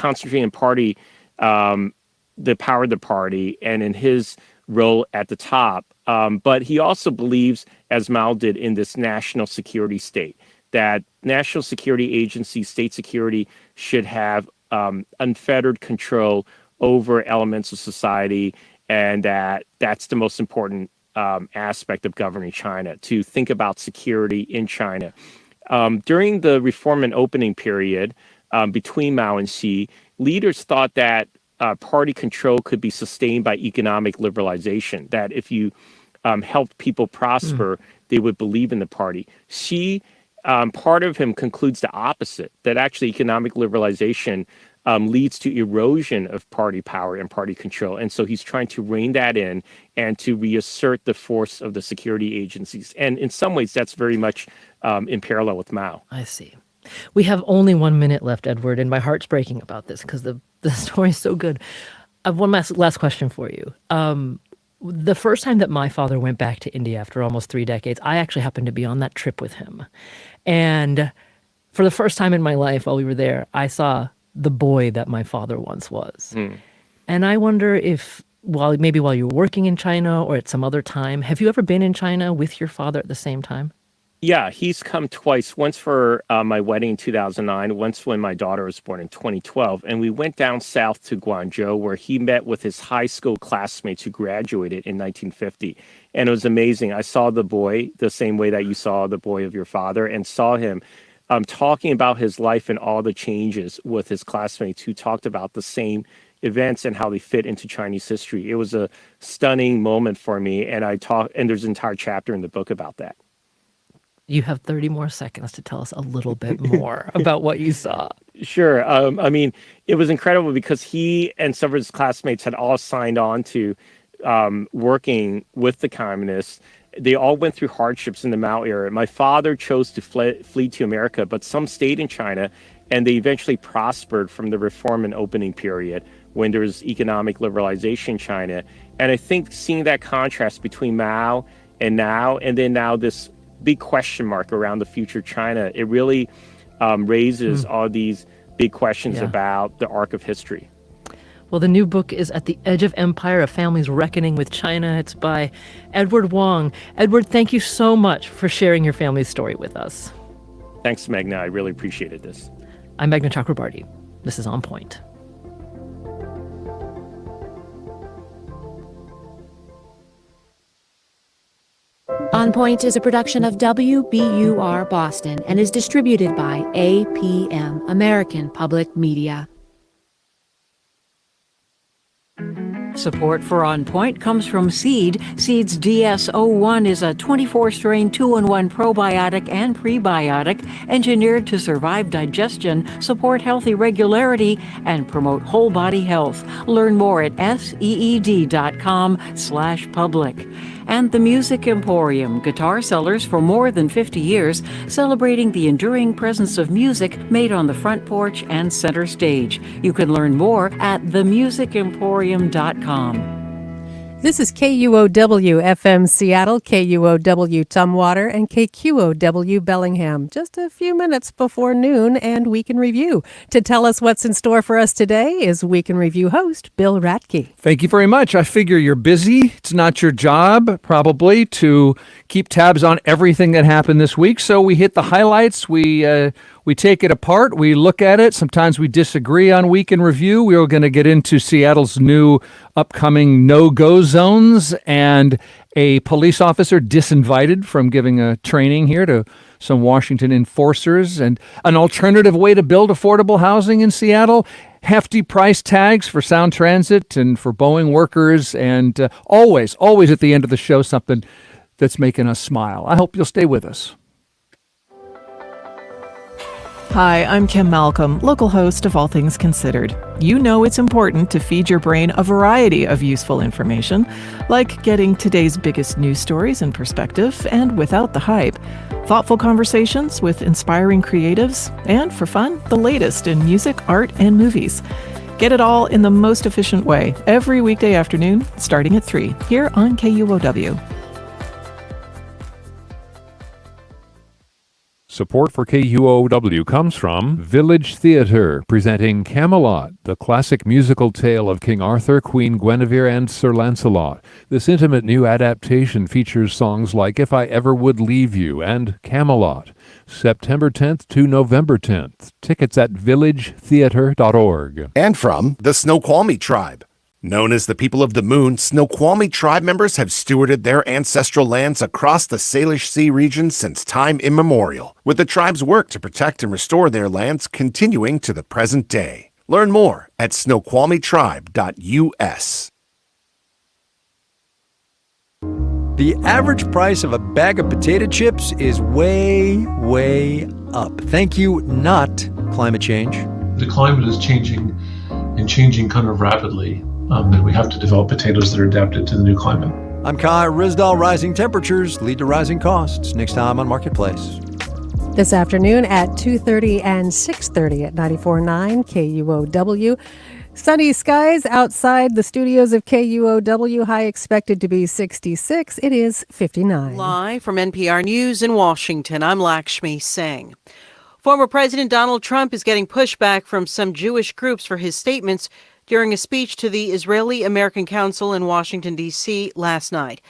concentrating on party, the power of the party, and in his role at the top. But he also believes, as Mao did, in this national security state, that national security agencies, state security, should have unfettered control over elements of society, and that's the most important aspect of governing China, to think about security in China. During the reform and opening period between Mao and Xi, leaders thought that party control could be sustained by economic liberalization, that if you helped people prosper, they would believe in the party. Xi, part of him concludes the opposite, that actually economic liberalization leads to erosion of party power and party control. And so he's trying to rein that in and to reassert the force of the security agencies. And in some ways, that's very much in parallel with Mao. I see. We have only 1 minute left, Edward, and my heart's breaking about this because the story is so good. I have one last question for you. The first time that my father went back to India after almost 3 decades, I actually happened to be on that trip with him. And for the first time in my life while we were there, I saw the boy that my father once was. And I wonder if, while you were working in China or at some other time, have you ever been in China with your father at the same time? Yeah, he's come twice, once for my wedding in 2009, once when my daughter was born in 2012. And we went down south to Guangzhou, where he met with his high school classmates who graduated in 1950. And it was amazing. I saw the boy the same way that you saw the boy of your father, and saw him talking about his life and all the changes with his classmates who talked about the same events and how they fit into Chinese history. It was a stunning moment for me. And there's an entire chapter in the book about that. You have 30 more seconds to tell us a little bit more about what you saw. Sure. I mean, it was incredible because he and some of his classmates had all signed on to working with the communists. They all went through hardships in the Mao era. My father chose to flee to America, but some stayed in China, and they eventually prospered from the reform and opening period when there was economic liberalization in China. And I think seeing that contrast between Mao and now, and then now this big question mark around the future of China, it really raises all these big questions about the arc of history. Well, the new book is At the Edge of Empire, A Family's Reckoning with China. It's by Edward Wong. Edward, thank you so much for sharing your family's story with us. Thanks, Meghna. I really appreciated this. I'm Meghna Chakrabarty. This is On Point. On Point is a production of WBUR Boston and is distributed by APM, American Public Media. Support for On Point comes from Seed. Seed's DS-01 is a 24-strain 2-in-1 probiotic and prebiotic engineered to survive digestion, support healthy regularity, and promote whole body health. Learn more at seed.com/public. And the Music Emporium, guitar sellers for more than 50 years, celebrating the enduring presence of music made on the front porch and center stage. You can learn more at themusicemporium.com. This is KUOW-FM Seattle, KUOW Tumwater, and KQOW Bellingham. Just a few minutes before noon and Week in Review. To tell us what's in store for us today is Week in Review host Bill Radke. Thank you very much. I figure you're busy. It's not your job, probably, to keep tabs on everything that happened this week. So we hit the highlights. We take it apart. We look at it. Sometimes we disagree on Week in Review. We are going to get into Seattle's new upcoming no-go zones and a police officer disinvited from giving a training here to some Washington enforcers, and an alternative way to build affordable housing in Seattle. Hefty price tags for Sound Transit and for Boeing workers, and always at the end of the show, something that's making us smile. I hope you'll stay with us. Hi, I'm Kim Malcolm, local host of All Things Considered. You know it's important to feed your brain a variety of useful information, like getting today's biggest news stories in perspective and without the hype, thoughtful conversations with inspiring creatives, and for fun, the latest in music, art, and movies. Get it all in the most efficient way every weekday afternoon, starting at 3, here on KUOW. Support for KUOW comes from Village Theatre, presenting Camelot, the classic musical tale of King Arthur, Queen Guinevere, and Sir Lancelot. This intimate new adaptation features songs like If I Ever Would Leave You and Camelot. September 10th to November 10th. Tickets at villagetheatre.org. And from the Snoqualmie Tribe. Known as the people of the moon, Snoqualmie tribe members have stewarded their ancestral lands across the Salish Sea region since time immemorial, with the tribe's work to protect and restore their lands continuing to the present day. Learn more at snoqualmietribe.us. The average price of a bag of potato chips is way up. Thank you, not climate change. The climate is changing and changing kind of rapidly. And we have to develop potatoes that are adapted to the new climate. I'm Kai Risdall. Rising temperatures lead to rising costs. Next time on Marketplace. This afternoon at 2:30 and 6:30 at 94.9 KUOW. Sunny skies outside the studios of KUOW. High expected to be 66. It is 59. Live from NPR News in Washington, I'm Lakshmi Singh. Former President Donald Trump is getting pushback from some Jewish groups for his statements during a speech to the Israeli-American Council in Washington, D.C. last night.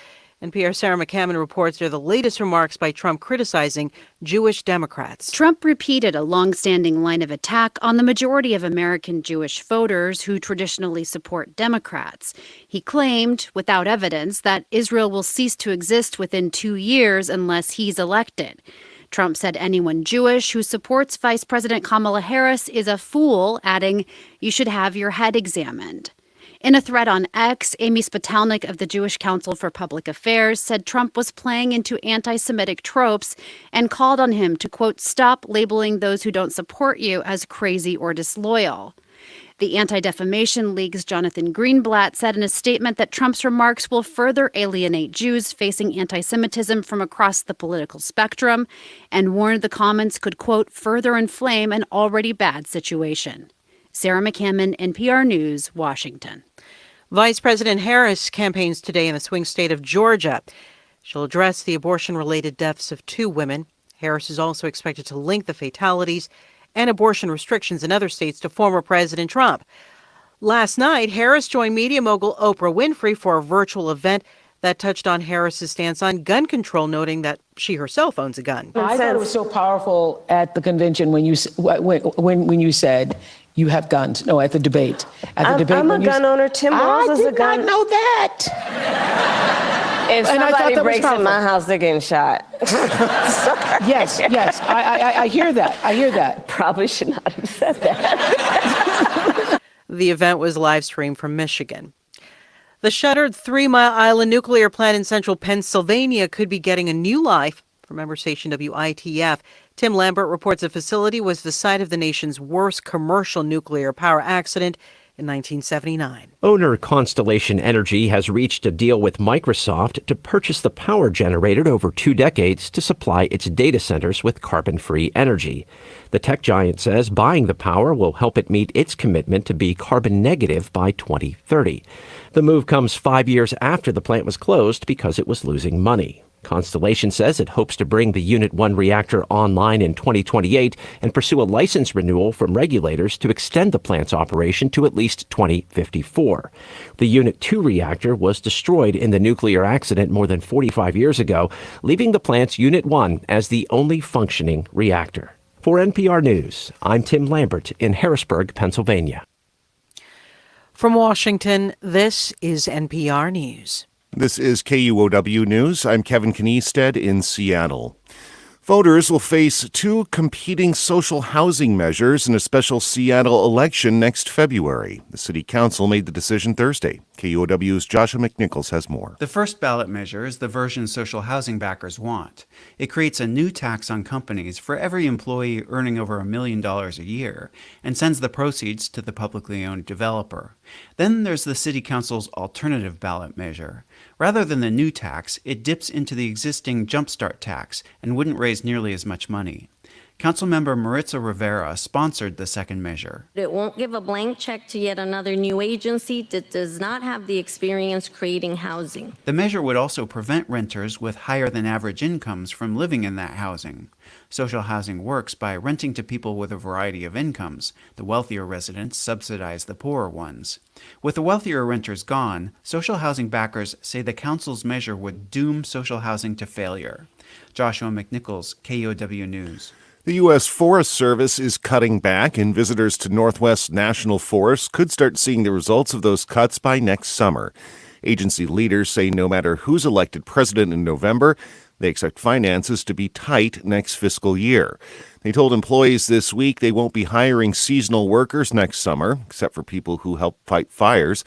NPR's Sarah McCammon reports they're the latest remarks by Trump criticizing Jewish Democrats. Trump repeated a long-standing line of attack on the majority of American Jewish voters who traditionally support Democrats. He claimed, without evidence, that Israel will cease to exist within 2 years unless he's elected. Trump said anyone Jewish who supports Vice President Kamala Harris is a fool, adding, "You should have your head examined." In a thread on X, Amy Spitalnik of the Jewish Council for Public Affairs said Trump was playing into anti-Semitic tropes and called on him to, quote, "stop labeling those who don't support you as crazy or disloyal." The Anti-Defamation League's Jonathan Greenblatt said in a statement that Trump's remarks will further alienate Jews facing anti-Semitism from across the political spectrum and warned the comments could, quote, "further inflame an already bad situation." Sarah McCammon, NPR News, Washington. Vice President Harris campaigns today in the swing state of Georgia. She'll address the abortion-related deaths of 2 women. Harris is also expected to link the fatalities and abortion restrictions in other states to former President Trump. Last night, Harris joined media mogul Oprah Winfrey for a virtual event that touched on Harris's stance on gun control, noting that she herself owns a gun. I thought it was so powerful at the convention when you said you have guns. No, at the debate. I'm a gun owner. Tim Walz is a gun. I did not know that. If somebody breaks in my house, they're getting shot. Yes. I hear that. Probably should not have said that. The event was live streamed from Michigan. The shuttered 3 Mile Island nuclear plant in central Pennsylvania could be getting a new life. For member station WITF, Tim Lambert reports the facility was the site of the nation's worst commercial nuclear power accident in 1979. Owner Constellation Energy has reached a deal with Microsoft to purchase the power generated over 2 decades to supply its data centers with carbon-free energy. The tech giant says buying the power will help it meet its commitment to be carbon negative by 2030. The move comes 5 years after the plant was closed because it was losing money. Constellation says it hopes to bring the Unit 1 reactor online in 2028 and pursue a license renewal from regulators to extend the plant's operation to at least 2054. The Unit 2 reactor was destroyed in the nuclear accident more than 45 years ago, leaving the plant's Unit 1 as the only functioning reactor. For NPR News, I'm Tim Lambert in Harrisburg, Pennsylvania. From Washington, this is NPR News. This is KUOW News. I'm Kevin Kniested in Seattle. Voters will face 2 competing social housing measures in a special Seattle election next February. The City Council made the decision Thursday. KUOW's Joshua McNichols has more. The first ballot measure is the version social housing backers want. It creates a new tax on companies for every employee earning over $1 million a year and sends the proceeds to the publicly owned developer. Then there's the City Council's alternative ballot measure. Rather than the new tax, it dips into the existing Jumpstart tax and wouldn't raise nearly as much money. Councilmember Maritza Rivera sponsored the second measure. It won't give a blank check to yet another new agency that does not have the experience creating housing. The measure would also prevent renters with higher than average incomes from living in that housing. Social housing works by renting to people with a variety of incomes. The wealthier residents subsidize the poorer ones. With the wealthier renters gone, social housing backers say the council's measure would doom social housing to failure. Joshua McNichols, KUOW News. The U.S. Forest Service is cutting back, and visitors to Northwest National Forest could start seeing the results of those cuts by next summer. Agency leaders say no matter who's elected president in November, they expect finances to be tight next fiscal year. They told employees this week they won't be hiring seasonal workers next summer, except for people who help fight fires.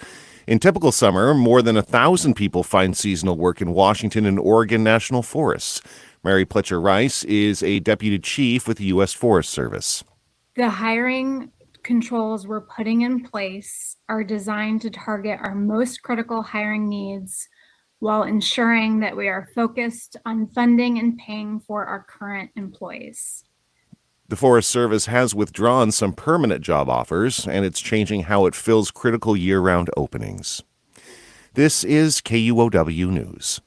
In typical summer, more than 1,000 people find seasonal work in Washington and Oregon National Forests. Mary Pletcher-Rice is a deputy chief with the U.S. Forest Service. The hiring controls we're putting in place are designed to target our most critical hiring needs while ensuring that we are focused on funding and paying for our current employees. The Forest Service has withdrawn some permanent job offers, and it's changing how it fills critical year-round openings. This is KUOW News.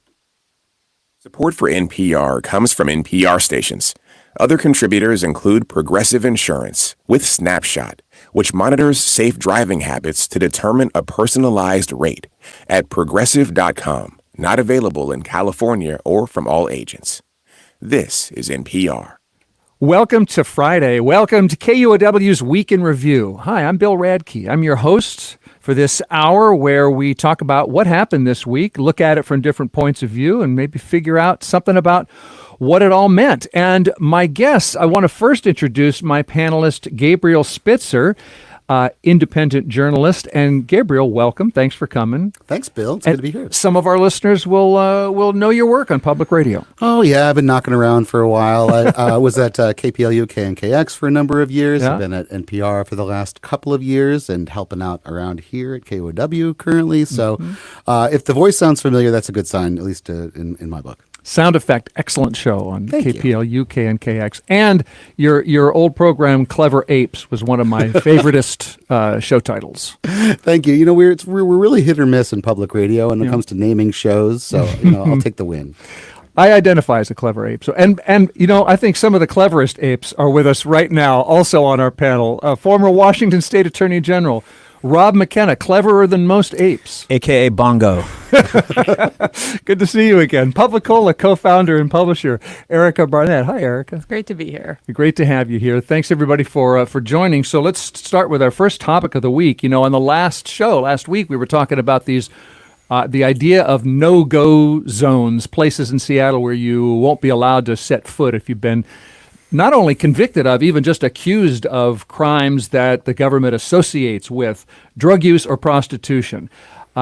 Support for NPR comes from NPR stations. Other contributors include Progressive Insurance with Snapshot, which monitors safe driving habits to determine a personalized rate at progressive.com. Not available in California or from all agents. This is NPR. Welcome to Friday. Welcome to KUOW's Week in Review. Hi, I'm Bill Radke. I'm your host for this hour where we talk about what happened this week, look at it from different points of view, and maybe figure out something about what it all meant. And my guests, I want to first introduce my panelist, Gabriel Spitzer, independent journalist. And Gabriel, welcome. Thanks for coming. Thanks, Bill. It's good to be here. Some of our listeners will know your work on public radio. Oh, yeah. I've been knocking around for a while. I was at KPLU, KNKX for a number of years. Yeah. I've been at NPR for the last couple of years and helping out around here at KUOW currently. So if the voice sounds familiar, that's a good sign, at least in my book. Sound Effect, excellent show on KPLU, KNKX. And your old program, Clever Apes, was one of my favoriteest show titles. Thank you. You know, we're really hit or miss in public radio when it comes to naming shows. So, I'll take the win. I identify as a clever ape. So, and I think some of the cleverest apes are with us right now, also on our panel. Former Washington State Attorney General Rob McKenna, cleverer than most apes. AKA Bongo. Good to see you again. PubliCola co-founder and publisher Erica Barnett. Hi, Erica. It's great to be here. Great to have you here. Thanks, everybody, for joining. So let's start with our first topic of the week. On the last week, we were talking about these the idea of no-go zones, places in Seattle where you won't be allowed to set foot if you've been not only convicted of, even just accused of crimes that the government associates with drug use or prostitution.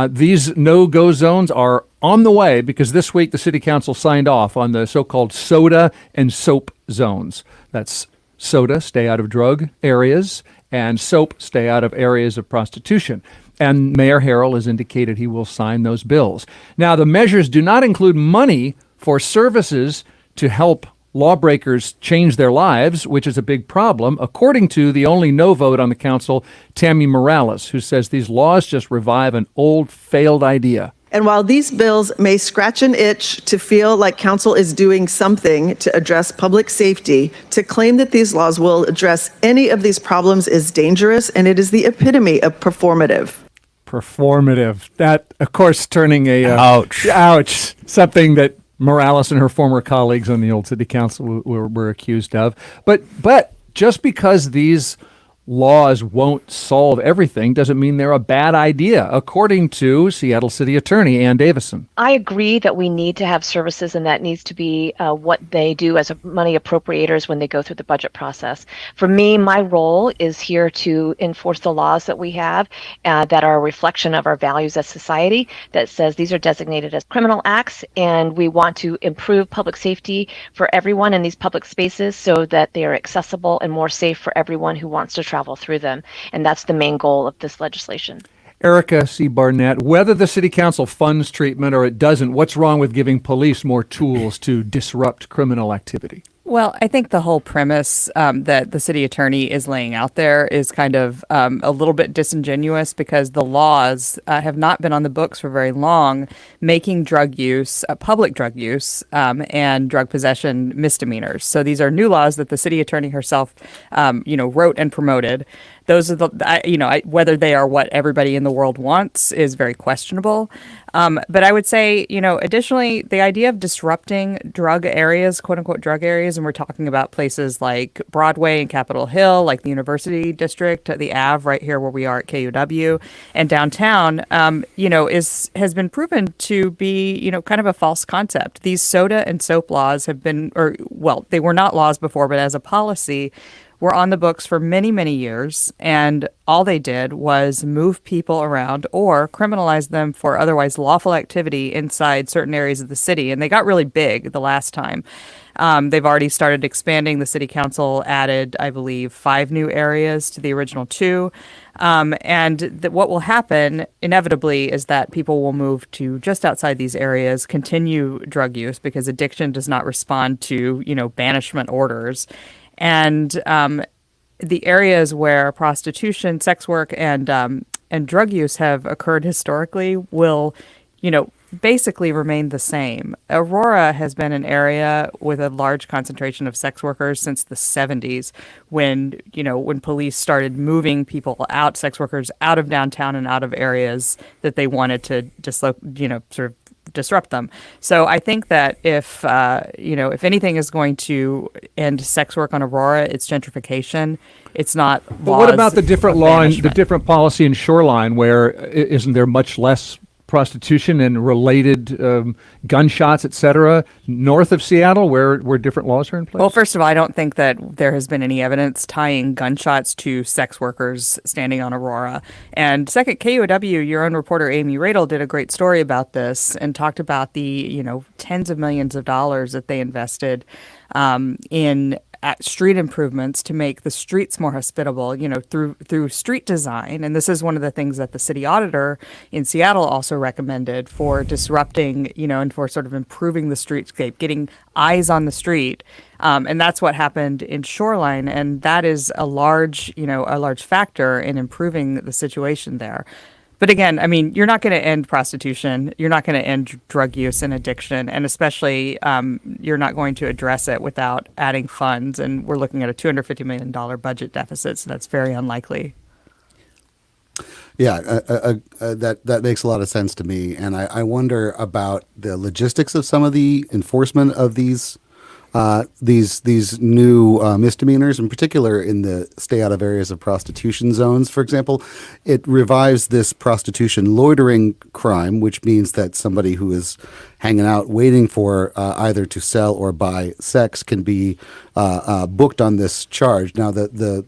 These no-go zones are on the way because this week the City Council signed off on the so-called soda and soap zones. That's soda, stay out of drug areas, and soap, stay out of areas of prostitution. And Mayor Harrell has indicated he will sign those bills. Now, the measures do not include money for services to help lawbreakers change their lives, which is a big problem, according to the only no vote on the council, Tammy Morales, who says these laws just revive an old, failed idea. And while these bills may scratch an itch to feel like council is doing something to address public safety, to claim that these laws will address any of these problems is dangerous, and it is the epitome of performative. Performative. That, of course, turning a... Ouch. Something that Morales and her former colleagues on the old city council were accused of. But just because these laws won't solve everything doesn't mean they're a bad idea, according to Seattle City Attorney Ann Davison. I agree that we need to have services, and that needs to be what they do as money appropriators when they go through the budget process. For me, my role is here to enforce the laws that we have that are a reflection of our values as society, that says these are designated as criminal acts, and we want to improve public safety for everyone in these public spaces so that they are accessible and more safe for everyone who wants to travel through them. And that's the main goal of this legislation. Erica C. Barnett, whether the city council funds treatment or it doesn't, what's wrong with giving police more tools to disrupt criminal activity? Well, I think the whole premise that the city attorney is laying out there is kind of a little bit disingenuous because the laws have not been on the books for very long, making drug use, public drug use, and drug possession misdemeanors. So these are new laws that the city attorney herself, wrote and promoted. Those are whether they are what everybody in the world wants is very questionable. But I would say, additionally, the idea of disrupting drug areas, quote unquote drug areas, and we're talking about places like Broadway and Capitol Hill, like the University District, the Ave right here where we are at KUOW, and downtown, has been proven to be, kind of a false concept. These soda and soap laws have been, they were not laws before, but as a policy, were on the books for many, many years, and all they did was move people around or criminalize them for otherwise lawful activity inside certain areas of the city. And they got really big the last time. They've already started expanding. The city council added, I believe, 5 new areas to the original 2. What will happen inevitably is that people will move to just outside these areas, continue drug use because addiction does not respond to, banishment orders. And the areas where prostitution, sex work, and drug use have occurred historically will, basically remain the same. Aurora has been an area with a large concentration of sex workers since the 70s, when police started moving people out, sex workers out of downtown and out of areas that they wanted to disrupt them. So I think that if anything is going to end sex work on Aurora, it's gentrification. It's not. But what about the different law and the different policy in Shoreline, where isn't there much less prostitution and related gunshots, etc., north of Seattle, where different laws are in place? Well, first of all, I don't think that there has been any evidence tying gunshots to sex workers standing on Aurora. And second, KUOW, your own reporter Amy Radel did a great story about this and talked about the tens of millions of dollars that they invested in street improvements to make the streets more hospitable, through street design. And this is one of the things that the city auditor in Seattle also recommended for disrupting, and for sort of improving the streetscape, getting eyes on the street. And that's what happened in Shoreline. And that is a large factor in improving the situation there. But again, I mean, you're not going to end prostitution. You're not going to end drug use and addiction. And especially, you're not going to address it without adding funds. And we're looking at a $250 million budget deficit. So that's very unlikely. Yeah, that makes a lot of sense to me. And I wonder about the logistics of some of the enforcement of these new misdemeanors, in particular in the stay out of areas of prostitution zones, for example. It revives this prostitution loitering crime, which means that somebody who is hanging out waiting for either to sell or buy sex can be booked on this charge. Now, the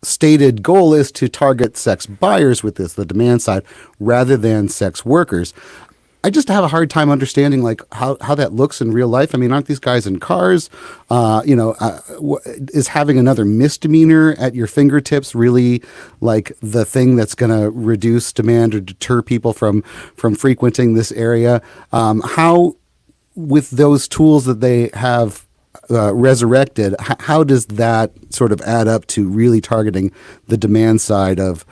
stated goal is to target sex buyers with this, the demand side, rather than sex workers. I just have a hard time understanding how that looks in real life. I mean, aren't these guys in cars? Is having another misdemeanor at your fingertips really like the thing that's going to reduce demand or deter people from frequenting this area? How, with those tools that they have resurrected, how does that sort of add up to really targeting the demand side of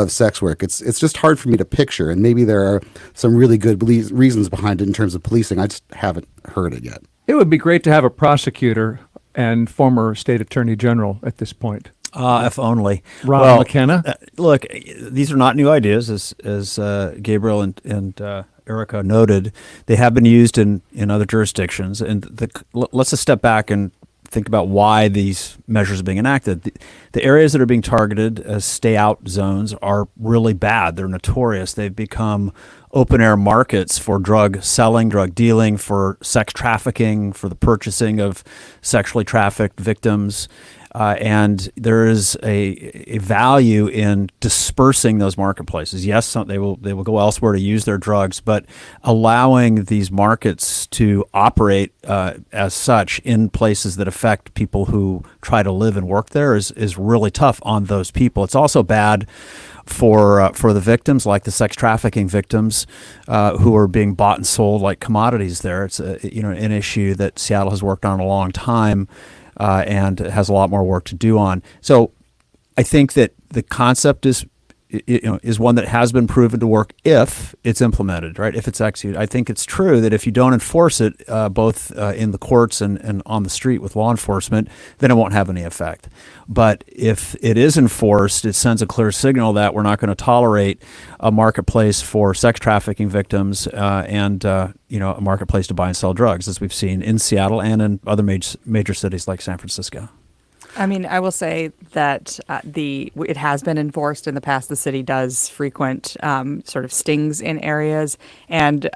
sex work? It's just hard for me to picture, and maybe there are some really good reasons behind it in terms of policing. I just haven't heard it yet. It would be great to have a prosecutor and former state attorney general at this point. If only. Rob McKenna? Look, these are not new ideas, as Gabriel and Erica noted. They have been used in other jurisdictions. And let's just step back and think about why these measures are being enacted. The areas that are being targeted as stay-out zones are really bad. They're notorious. They've become open-air markets for drug selling, drug dealing, for sex trafficking, for the purchasing of sexually trafficked victims. And there is a value in dispersing those marketplaces. Yes, they will go elsewhere to use their drugs, but allowing these markets to operate as such in places that affect people who try to live and work there is really tough on those people. It's also bad for the victims, like the sex trafficking victims who are being bought and sold like commodities there. It's an issue that Seattle has worked on a long time and has a lot more work to do on. So I think that the concept is one that has been proven to work if it's implemented, right? If it's executed. I think it's true that if you don't enforce it, both in the courts and on the street with law enforcement, then it won't have any effect. But if it is enforced, it sends a clear signal that we're not going to tolerate a marketplace for sex trafficking victims and a marketplace to buy and sell drugs, as we've seen in Seattle and in other major cities like San Francisco. I mean, I will say that it has been enforced in the past. The city does frequent sort of stings in areas. And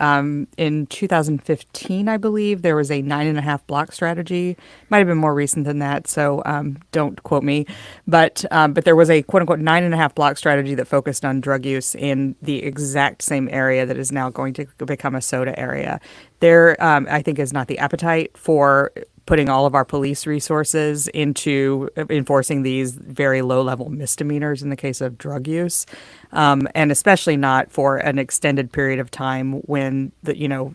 in 2015, I believe, there was a 9.5 block strategy. Might have been more recent than that, so don't quote me. But there was a quote-unquote 9.5 block strategy that focused on drug use in the exact same area that is now going to become a soda area. There, I think, is not the appetite for putting all of our police resources into enforcing these very low-level misdemeanors in the case of drug use, and especially not for an extended period of time when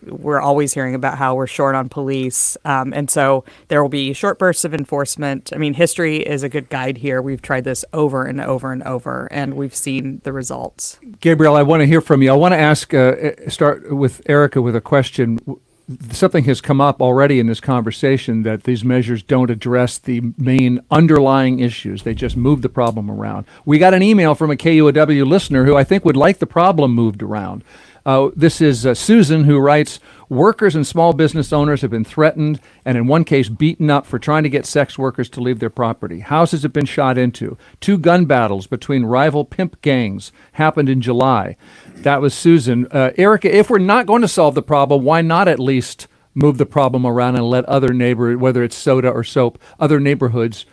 we're always hearing about how we're short on police, and so there will be short bursts of enforcement. I mean, history is a good guide here. We've tried this over and over and over, and we've seen the results. Gabriel, I want to hear from you. I want to ask, start with Erica with a question. Something has come up already in this conversation that these measures don't address the main underlying issues. They just move the problem around. We got an email from a KUOW listener who I think would like the problem moved around. This is Susan, who writes, workers and small business owners have been threatened and in one case beaten up for trying to get sex workers to leave their property. Houses have been shot into. 2 gun battles between rival pimp gangs happened in July. That was Susan. Erica, if we're not going to solve the problem, why not at least move the problem around and let other neighbors, whether it's soda or soap, other neighborhoods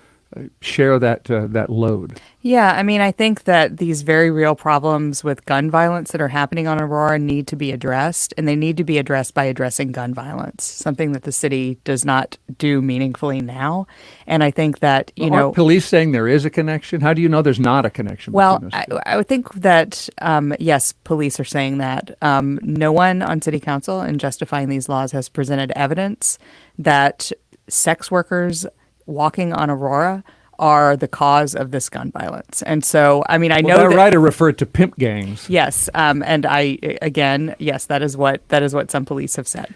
share that load? Yeah, I mean, I think that these very real problems with gun violence that are happening on Aurora need to be addressed, and they need to be addressed by addressing gun violence, something that the city does not do meaningfully now. And I think that, Aren't police saying there is a connection? How do you know there's not a connection? Well, I would think that, yes, police are saying that. No one on city council in justifying these laws has presented evidence that sex workers walking on Aurora are the cause of this gun violence. And so, I mean, I know that writer referred to pimp gangs. Yes, and yes, that is what some police have said.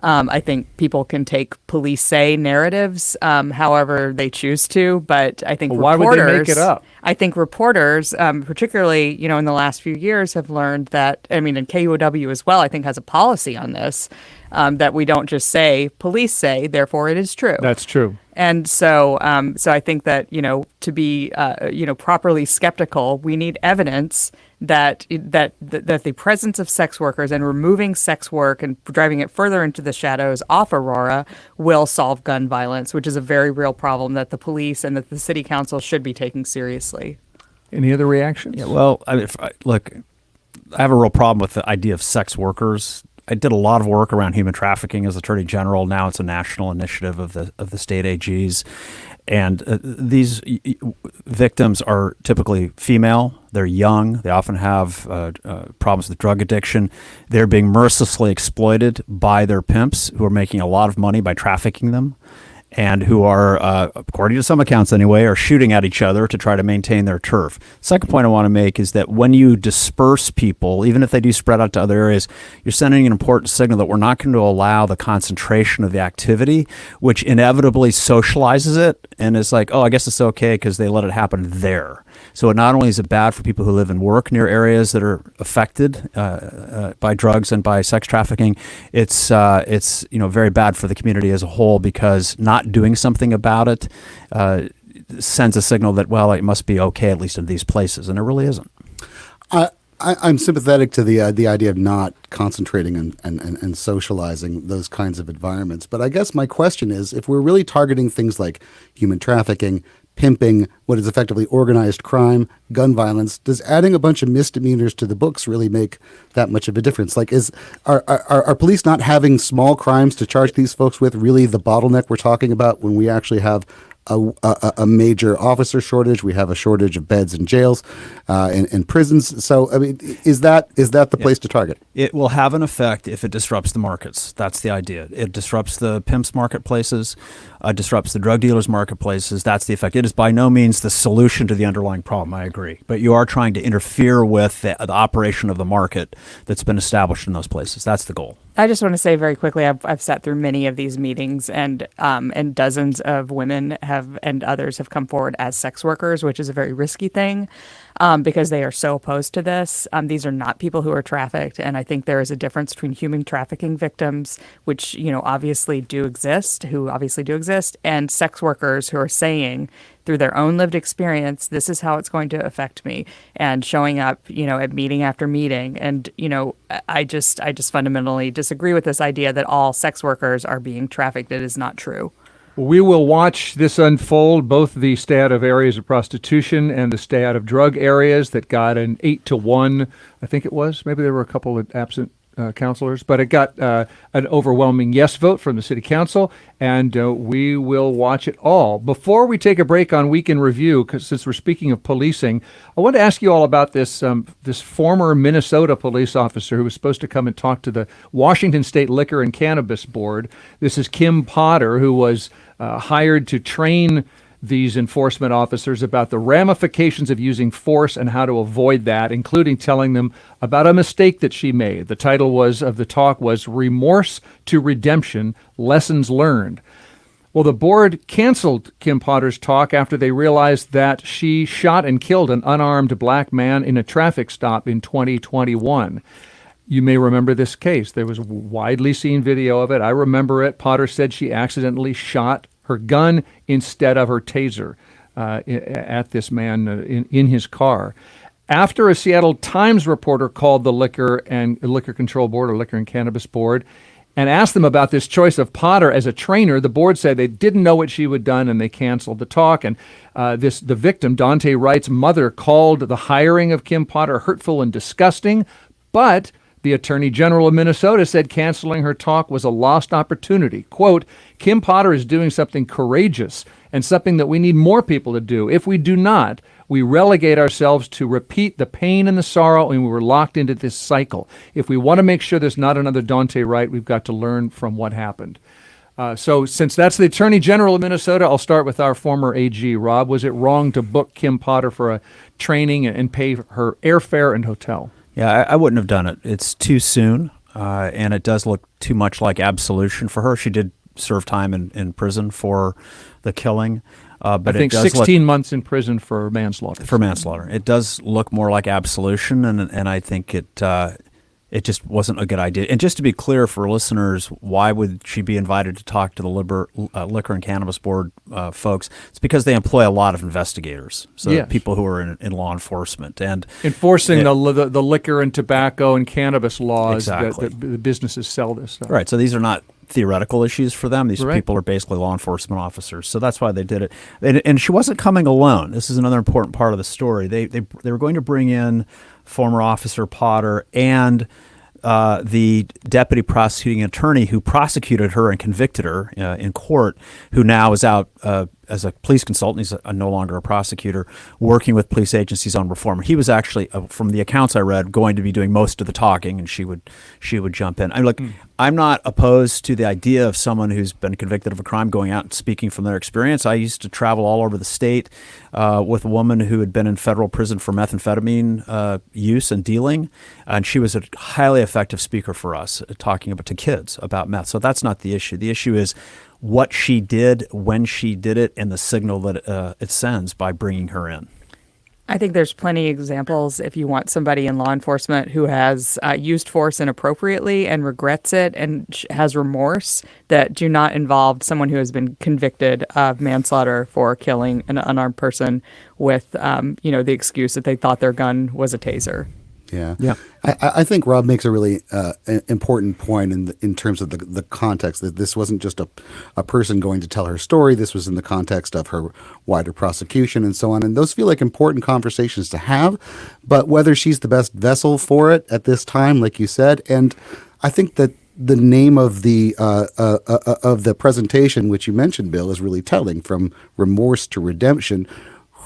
I think people can take police say narratives however they choose to, but I think why would they make it up? I think reporters, particularly in the last few years, have learned that. I mean, and KUOW as well, I think, has a policy on this that we don't just say police say, therefore it is true. That's true. And so, I think that to be properly skeptical, we need evidence that the presence of sex workers and removing sex work and driving it further into the shadows off Aurora will solve gun violence, which is a very real problem that the police and that the city council should be taking seriously. Any other reactions? Yeah, well, look, I have a real problem with the idea of sex workers. I did a lot of work around human trafficking as Attorney General. Now it's a national initiative of the state AGs. And these victims are typically female. They're young. They often have problems with drug addiction. They're being mercilessly exploited by their pimps who are making a lot of money by trafficking them, and who are, according to some accounts anyway, are shooting at each other to try to maintain their turf. Second point I want to make is that when you disperse people, even if they do spread out to other areas, you're sending an important signal that we're not going to allow the concentration of the activity, which inevitably socializes it and is like, oh, I guess it's okay because they let it happen there. So not only is it bad for people who live and work near areas that are affected by drugs and by sex trafficking, it's very bad for the community as a whole, because not doing something about it sends a signal that, well, it must be okay, at least in these places, and it really isn't. I'm sympathetic to the idea of not concentrating and socializing those kinds of environments. But I guess my question is, if we're really targeting things like human trafficking, pimping what is effectively organized crime, gun violence. Does adding a bunch of misdemeanors to the books really make that much of a difference? Like, are police not having small crimes to charge these folks with really the bottleneck we're talking about when we actually have a major officer shortage? We have a shortage of beds in jails and prisons. So, I mean, is that the place to target? It will have an effect if it disrupts the markets. That's the idea. It disrupts the pimps' marketplaces, disrupts the drug dealers' marketplaces. That's the effect. It is by no means the solution to the underlying problem, I agree. But you are trying to interfere with the operation of the market that's been established in those places. That's the goal. I just want to say very quickly, I've sat through many of these meetings, and dozens of women and others have come forward as sex workers, which is a very risky thing because they are so opposed to this. These are not people who are trafficked, and I think there is a difference between human trafficking victims, which obviously do exist, and sex workers who are saying through their own lived experience, this is how it's going to affect me, and showing up, at meeting after meeting. And, I just fundamentally disagree with this idea that all sex workers are being trafficked. It is not true. We will watch this unfold, both the stay out of areas of prostitution and the stay out of drug areas that got an 8-1, I think it was. Maybe there were a couple of absent counselors, but it got an overwhelming yes vote from the city council, and we will watch it all. Before we take a break on Week in Review, because since we're speaking of policing, I want to ask you all about this former Minnesota police officer who was supposed to come and talk to the Washington State Liquor and Cannabis Board. This is Kim Potter, who was hired to train these enforcement officers about the ramifications of using force and how to avoid that, including telling them about a mistake that she made. The title of the talk was Remorse to Redemption, Lessons Learned. Well, the board canceled Kim Potter's talk after they realized that she shot and killed an unarmed black man in a traffic stop in 2021. You may remember this case. There was a widely seen video of it. I remember it. Potter said she accidentally shot her gun instead of her taser at this man in his car. After a Seattle Times reporter called the Liquor Control Board or Liquor and Cannabis Board and asked them about this choice of Potter as a trainer, the board said they didn't know what she had done and they canceled the talk. And the victim, Dante Wright's mother, called the hiring of Kim Potter hurtful and disgusting, but the Attorney General of Minnesota said canceling her talk was a lost opportunity. Quote, Kim Potter is doing something courageous and something that we need more people to do. If we do not, we relegate ourselves to repeat the pain and the sorrow, and we're locked into this cycle. If we want to make sure there's not another Dante Wright, we've got to learn from what happened. So since that's the Attorney General of Minnesota, I'll start with our former AG. Rob, was it wrong to book Kim Potter for a training and pay her airfare and hotel? Yeah, I wouldn't have done it. It's too soon, and it does look too much like absolution for her. She did serve time in prison for the killing. But I think 16 months in prison for manslaughter. For manslaughter. It does look more like absolution, and I think it just wasn't a good idea. And just to be clear for listeners, why would she be invited to talk to the Liquor and Cannabis Board folks? It's because they employ a lot of investigators, so yes. People who are in law enforcement. And enforcing the liquor and tobacco and cannabis laws exactly. that the businesses sell this stuff. Right, so these are not theoretical issues for them. These right. people are basically law enforcement officers, so that's why they did it. And she wasn't coming alone. This is another important part of the story. They were going to bring in former Officer Potter and the deputy prosecuting attorney who prosecuted her and convicted her in court, who now is out as a police consultant. He's no longer a prosecutor, working with police agencies on reform. He was actually, from the accounts I read, going to be doing most of the talking, and she would jump in. I'm not opposed to the idea of someone who's been convicted of a crime going out and speaking from their experience. I used to travel all over the state with a woman who had been in federal prison for methamphetamine use and dealing, and she was a highly effective speaker for us, talking to kids about meth. So that's not the issue. The issue is what she did, when she did it, and the signal that it sends by bringing her in. I think there's plenty of examples if you want somebody in law enforcement who has used force inappropriately and regrets it and has remorse that do not involve someone who has been convicted of manslaughter for killing an unarmed person with, the excuse that they thought their gun was a taser. Yeah. Yeah. I think Rob makes a really important point in terms of the context, that this wasn't just a person going to tell her story. This was in the context of her wider prosecution and so on. And those feel like important conversations to have. But whether she's the best vessel for it at this time, like you said, and I think that the name of the presentation, which you mentioned, Bill, is really telling. From remorse to redemption.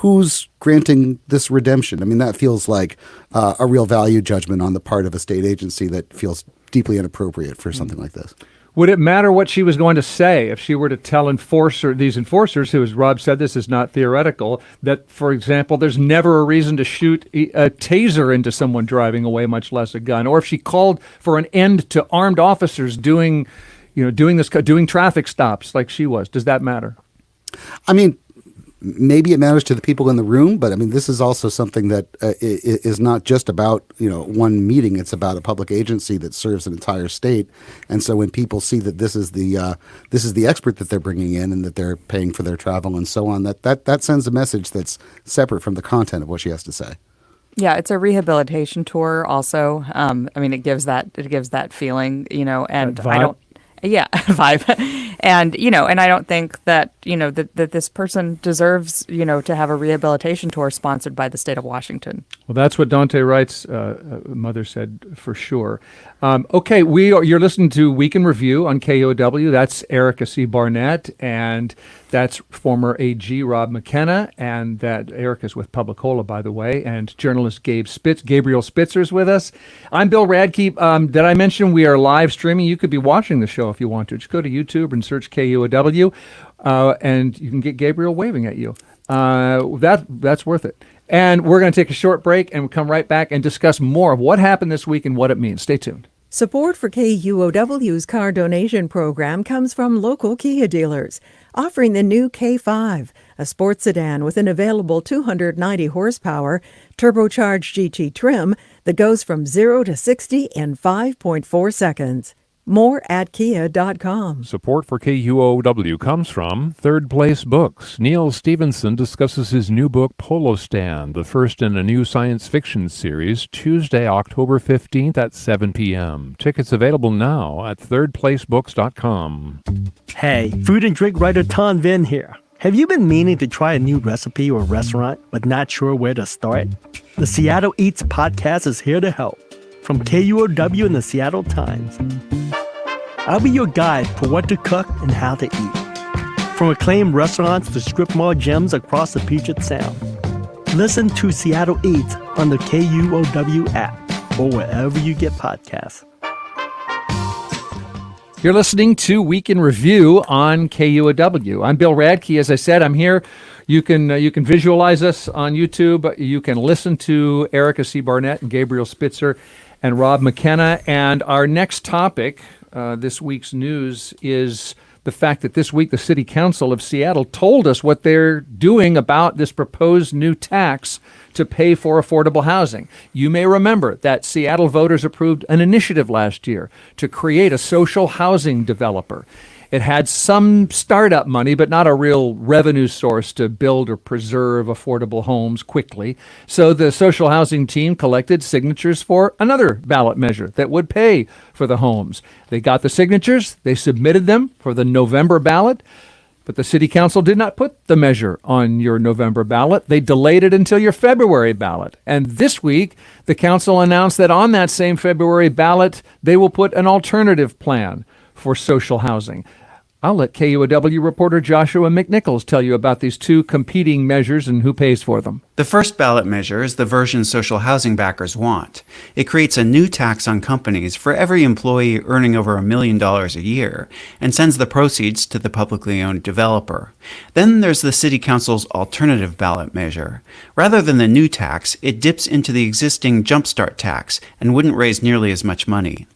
Who's granting this redemption? I mean, that feels like a real value judgment on the part of a state agency that feels deeply inappropriate for something like this. Would it matter what she was going to say if she were to tell these enforcers, who, as Rob said, this is not theoretical, that, for example, there's never a reason to shoot a taser into someone driving away, much less a gun, or if she called for an end to armed officers doing traffic stops like she was? Does that matter? I mean, maybe it matters to the people in the room, but I mean, this is also something that is not just about, one meeting. It's about a public agency that serves an entire state. And so when people see that this is the expert that they're bringing in and that they're paying for their travel and so on, that sends a message that's separate from the content of what she has to say. Yeah, it's a rehabilitation tour also. I mean, it gives that feeling, and I don't. Yeah, vibe. And, and I don't think that, that this person deserves, to have a rehabilitation tour sponsored by the state of Washington. Well, that's what Dante Wright's mother said for sure. Okay, you're listening to Week in Review on KUOW. That's Erica Barnett, and that's former AG Rob McKenna, and that Erica's with PubliCola, by the way, and journalist Gabriel Spitzer is with us. I'm Bill Radke. Did I mention we are live streaming? You could be watching the show if you want to. Just go to YouTube and search KUOW, and you can get Gabriel waving at you. That's worth it. And we're going to take a short break, and we'll come right back and discuss more of what happened this week and what it means. Stay tuned. Support for KUOW's car donation program comes from local Kia dealers, offering the new K5, a sports sedan with an available 290 horsepower, turbocharged GT trim that goes from 0 to 60 in 5.4 seconds. More at kia.com. Support for KUOW comes from Third Place Books. Neil Stevenson discusses his new book, Polo Stand, the first in a new science fiction series, Tuesday, October 15th at 7 p.m. Tickets available now at thirdplacebooks.com. Hey, food and drink writer Ton Vin here. Have you been meaning to try a new recipe or restaurant, but not sure where to start? The Seattle Eats podcast is here to help. From KUOW and the Seattle Times. I'll be your guide for what to cook and how to eat. From acclaimed restaurants to strip mall gems across the Puget Sound. Listen to Seattle Eats on the KUOW app or wherever you get podcasts. You're listening to Week in Review on KUOW. I'm Bill Radke. As I said, I'm here. You can visualize us on YouTube. You can listen to Erica Barnett and Gabriel Spitzer and Rob McKenna. And our next topic, this week's news, is the fact that this week the City Council of Seattle told us what they're doing about this proposed new tax to pay for affordable housing. You may remember that Seattle voters approved an initiative last year to create a social housing developer. It had some startup money, but not a real revenue source to build or preserve affordable homes quickly. So the social housing team collected signatures for another ballot measure that would pay for the homes. They got the signatures, they submitted them for the November ballot, but the City Council did not put the measure on your November ballot. They delayed it until your February ballot. And this week, the Council announced that on that same February ballot, they will put an alternative plan for social housing. I'll let KUOW reporter Joshua McNichols tell you about these two competing measures and who pays for them. The first ballot measure is the version social housing backers want. It creates a new tax on companies for every employee earning over $1 million a year and sends the proceeds to the publicly owned developer. Then there's the City Council's alternative ballot measure. Rather than the new tax, it dips into the existing Jumpstart tax and wouldn't raise nearly as much money.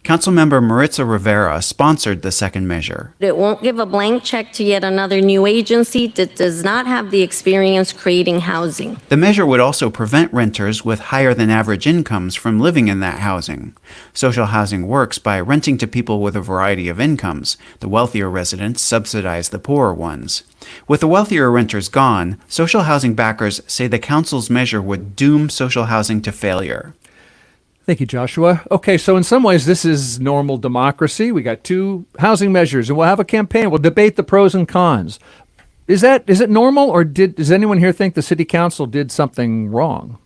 Councilmember Maritza Rivera sponsored the second measure. It won't give a blank check to yet another new agency that does not have the experience creating housing. The measure would also prevent renters with higher than average incomes from living in that housing. Social housing works by renting to people with a variety of incomes. The wealthier residents subsidize the poorer ones. With the wealthier renters gone, social housing backers say the council's measure would doom social housing to failure. Thank you, Joshua. Okay, so in some ways, this is normal democracy. We got two housing measures, and we'll have a campaign. We'll debate the pros and cons. Is it normal, or does anyone here think the city council did something wrong?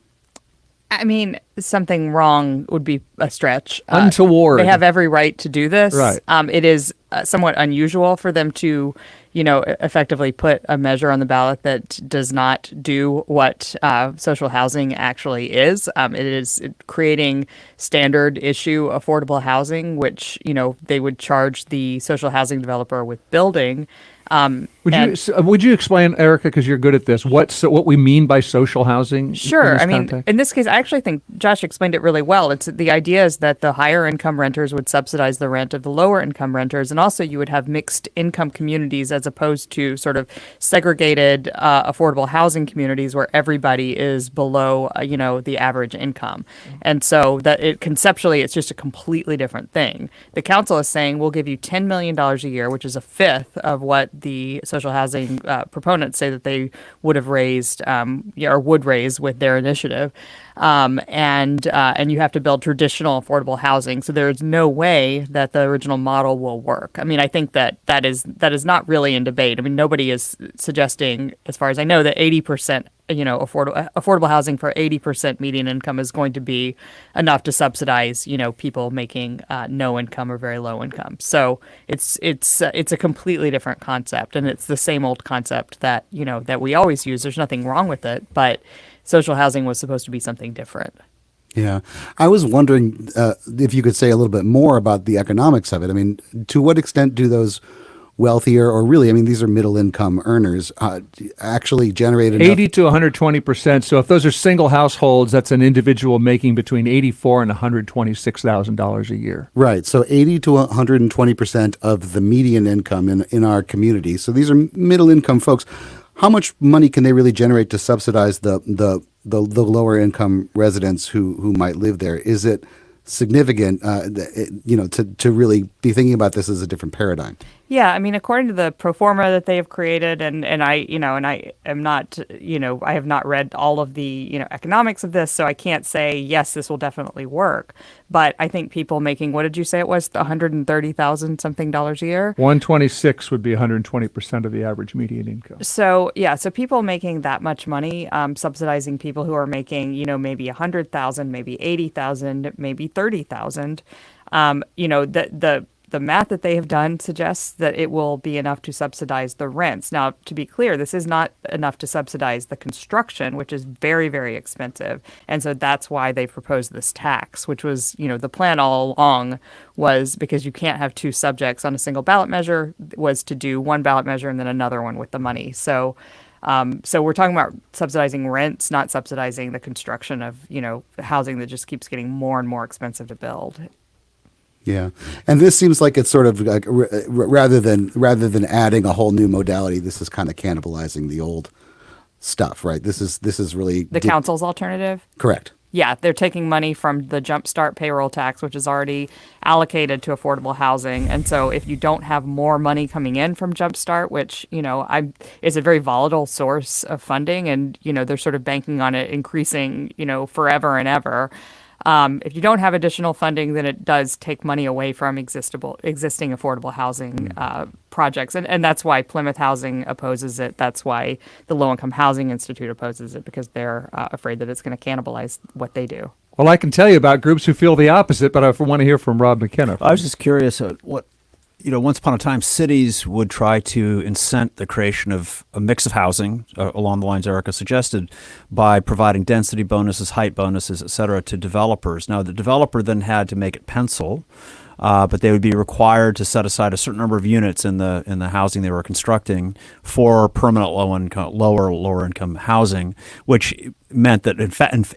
I mean, something wrong would be a stretch. Untoward. They have every right to do this. Right. It is somewhat unusual for them to, effectively put a measure on the ballot that does not do what social housing actually is. It is creating standard issue affordable housing, which, they would charge the social housing developer with building. Would you explain, Erica, because you're good at this, what we mean by social housing? Sure. In this case, I actually think Josh explained it really well. It's the idea is that the higher income renters would subsidize the rent of the lower income renters, and also you would have mixed income communities as opposed to sort of segregated affordable housing communities where everybody is below the average income. And so that conceptually it's just a completely different thing. The council is saying we'll give you $10 million a year, which is a fifth of what the social housing proponents say that they would have raised or would raise with their initiative, and you have to build traditional affordable housing. So there is no way that the original model will work. I mean, I think that is not really in debate. I mean, nobody is suggesting, as far as I know, that 80% affordable housing for 80% median income is going to be enough to subsidize, people making no income or very low income. So it's a completely different concept, and it's the same old concept that we always use. There's nothing wrong with it, but social housing was supposed to be something different. Yeah. I was wondering if you could say a little bit more about the economics of it. I mean, to what extent do those wealthier, or really, these are middle income earners, actually generate enough? 80 to 120%. So if those are single households, that's an individual making between $84,000 and $126,000 a year. Right. So 80 to 120% of the median income in our community. So these are middle income folks. How much money can they really generate to subsidize the lower income residents who might live there? Is it significant, to really be thinking about this as a different paradigm? Yeah, I mean, according to the pro forma that they have created, and I am not, I have not read all of the, economics of this, so I can't say, yes, this will definitely work. But I think people making, what did you say it was, $130,000 something a year? 126 would be 120% of the average median income. So, yeah, so people making that much money, subsidizing people who are making, maybe 100,000, maybe 80,000, maybe 30,000, the math that they have done suggests that it will be enough to subsidize the rents. Now, to be clear, this is not enough to subsidize the construction, which is very, very expensive. And so that's why they proposed this tax, which was, the plan all along was, because you can't have two subjects on a single ballot measure, was to do one ballot measure and then another one with the money. So we're talking about subsidizing rents, not subsidizing the construction of, housing that just keeps getting more and more expensive to build. Yeah, and this seems like it's sort of like rather than adding a whole new modality, this is kind of cannibalizing the old stuff, right? This is really the council's alternative. Correct. Yeah, they're taking money from the Jumpstart payroll tax, which is already allocated to affordable housing. And so if you don't have more money coming in from Jumpstart, which, is a very volatile source of funding, and, they're sort of banking on it increasing, forever and ever. If you don't have additional funding, then it does take money away from existing affordable housing projects. And that's why Plymouth Housing opposes it. That's why the Low Income Housing Institute opposes it, because they're afraid that it's going to cannibalize what they do. Well, I can tell you about groups who feel the opposite, but I want to hear from Rob McKenna. I was just curious once upon a time, cities would try to incent the creation of a mix of housing along the lines Erica suggested by providing density bonuses, height bonuses, et cetera, to developers. Now, the developer then had to make it pencil, but they would be required to set aside a certain number of units in the housing they were constructing for permanent lower income housing, which meant that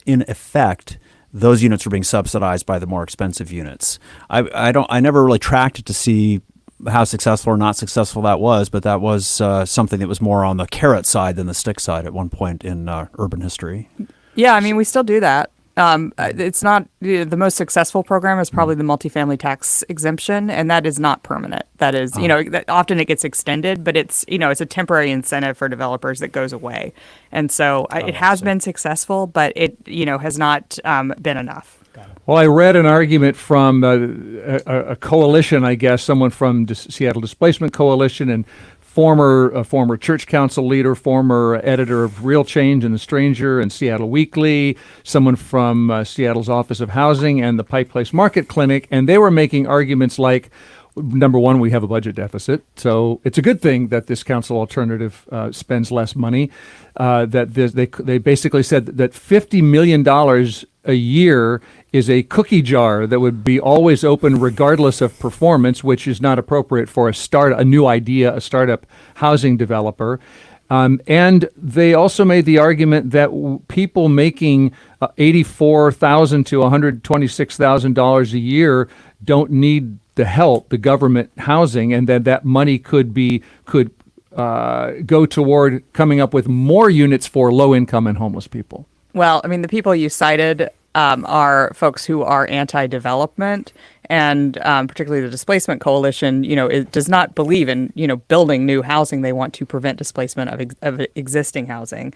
in effect, those units were being subsidized by the more expensive units. I never really tracked it to see how successful or not successful that was, but that was something that was more on the carrot side than the stick side at one point in urban history. Yeah, I mean, we still do that. It's not the most successful program is probably the multifamily tax exemption, and that is not permanent. That is, often it gets extended, but it's a temporary incentive for developers that goes away. And so it has been successful, but it, has not been enough. Well, I read an argument from a coalition, I guess, someone from Seattle Displacement Coalition and former church council leader, former editor of Real Change and The Stranger and Seattle Weekly, someone from Seattle's Office of Housing and the Pike Place Market Clinic, and they were making arguments like, number one, we have a budget deficit, so it's a good thing that this council alternative spends less money. They basically said that $50 million a year is a cookie jar that would be always open regardless of performance, which is not appropriate for a new idea, a startup housing developer. And they also made the argument that people making $84,000 to $126,000 a year don't need the help, the government housing, and that money could go toward coming up with more units for low-income and homeless people. Well, I mean, the people you cited are folks who are anti-development, and particularly the Displacement Coalition, it does not believe in, building new housing. They want to prevent displacement of existing housing.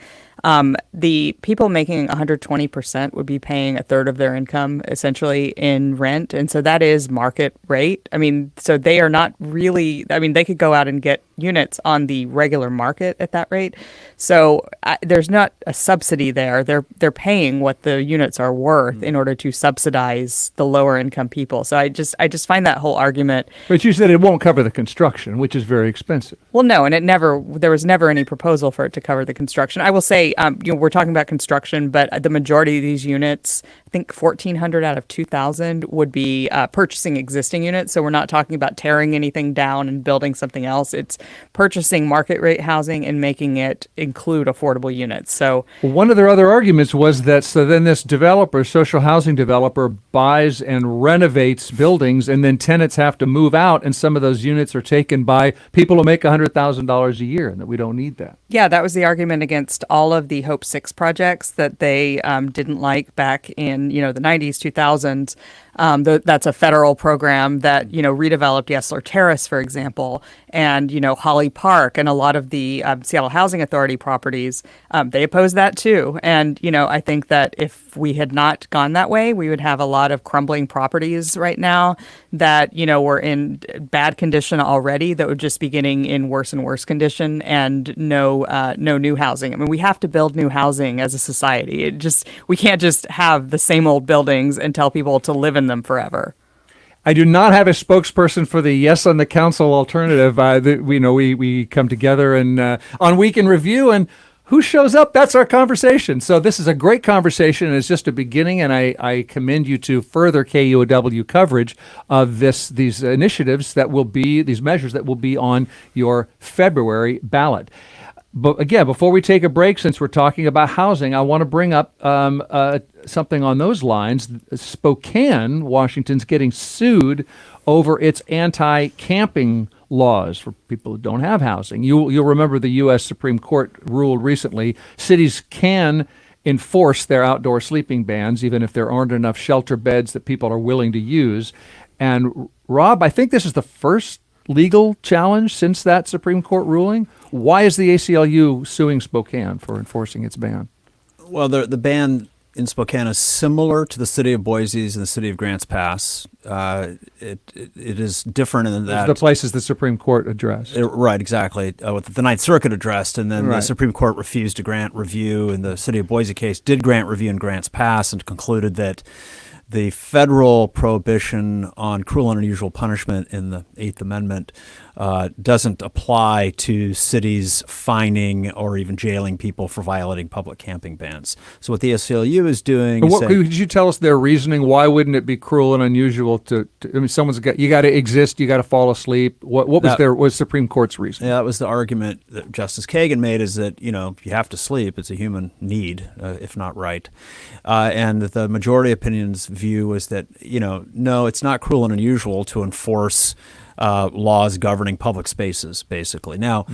The people making 120% would be paying a third of their income essentially in rent. And so that is market rate. I mean, so they are not really, they could go out and get units on the regular market at that rate. So there's not a subsidy there. They're paying what the units are worth in order to subsidize the lower income people. So I just find that whole argument. But you said it won't cover the construction, which is very expensive. Well, no, and there was never any proposal for it to cover the construction. I will say, we're talking about construction, but the majority of these units, I think 1,400 out of 2,000 would be purchasing existing units. So we're not talking about tearing anything down and building something else. It's purchasing market rate housing and making it include affordable units. So one of their other arguments was that then this social housing developer, buys and renovates buildings, and then tenants have to move out, and some of those units are taken by people who make $100,000 a year, and that we don't need that. Yeah, that was the argument against all of the Hope 6 projects that they didn't like back in the 90s, 2000s. That's a federal program that, redeveloped Yesler Terrace, for example, and, Holly Park and a lot of the Seattle Housing Authority properties. They opposed that too. And, I think that if we had not gone that way, we would have a lot of crumbling properties right now that, were in bad condition already that would just be getting in worse and worse condition, and no new housing. I mean, we have to build new housing as a society. We can't just have the same old buildings and tell people to live in them forever. I do not have a spokesperson for the Yes on the Council alternative. We come together and on Week in Review, and who shows up? That's our conversation. So this is a great conversation, and it's just a beginning, and I commend you to further KUOW coverage of these initiatives these measures that will be on your February ballot. But again, before we take a break, since we're talking about housing, I want to bring up something on those lines. Spokane, Washington's getting sued over its anti-camping laws for people who don't have housing. You'll remember the U.S. Supreme Court ruled recently cities can enforce their outdoor sleeping bans even if there aren't enough shelter beds that people are willing to use. And Rob, I think this is the first legal challenge since that Supreme Court ruling. Why is the ACLU suing Spokane for enforcing its ban? Well, the ban in Spokane is similar to the city of Boise's and the city of Grants Pass. It is different in that the places the Supreme Court addressed. Right, exactly. What the Ninth Circuit addressed, and then the Supreme Court refused to grant review in the city of Boise case, did grant review in Grants Pass, and concluded that the federal prohibition on cruel and unusual punishment in the Eighth Amendment doesn't apply to cities fining or even jailing people for violating public camping bans. So what the ACLU is doing could you tell us their reasoning? Why wouldn't it be cruel and unusual you got to exist, you got to fall asleep? What was Supreme Court's reasoning? Yeah, that was the argument that Justice Kagan made, is that, you have to sleep. It's a human need, if not right. And the majority opinion's view was that, no, it's not cruel and unusual to enforce laws governing public spaces, basically. Now,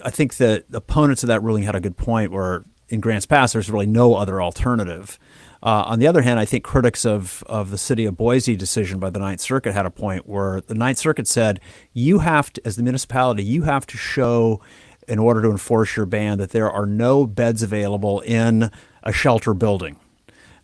I think that the opponents of that ruling had a good point, where in Grants Pass, there's really no other alternative. On the other hand, I think critics of the city of Boise decision by the Ninth Circuit had a point where the Ninth Circuit said, you have to, as the municipality, you have to show, in order to enforce your ban, that there are no beds available in a shelter building.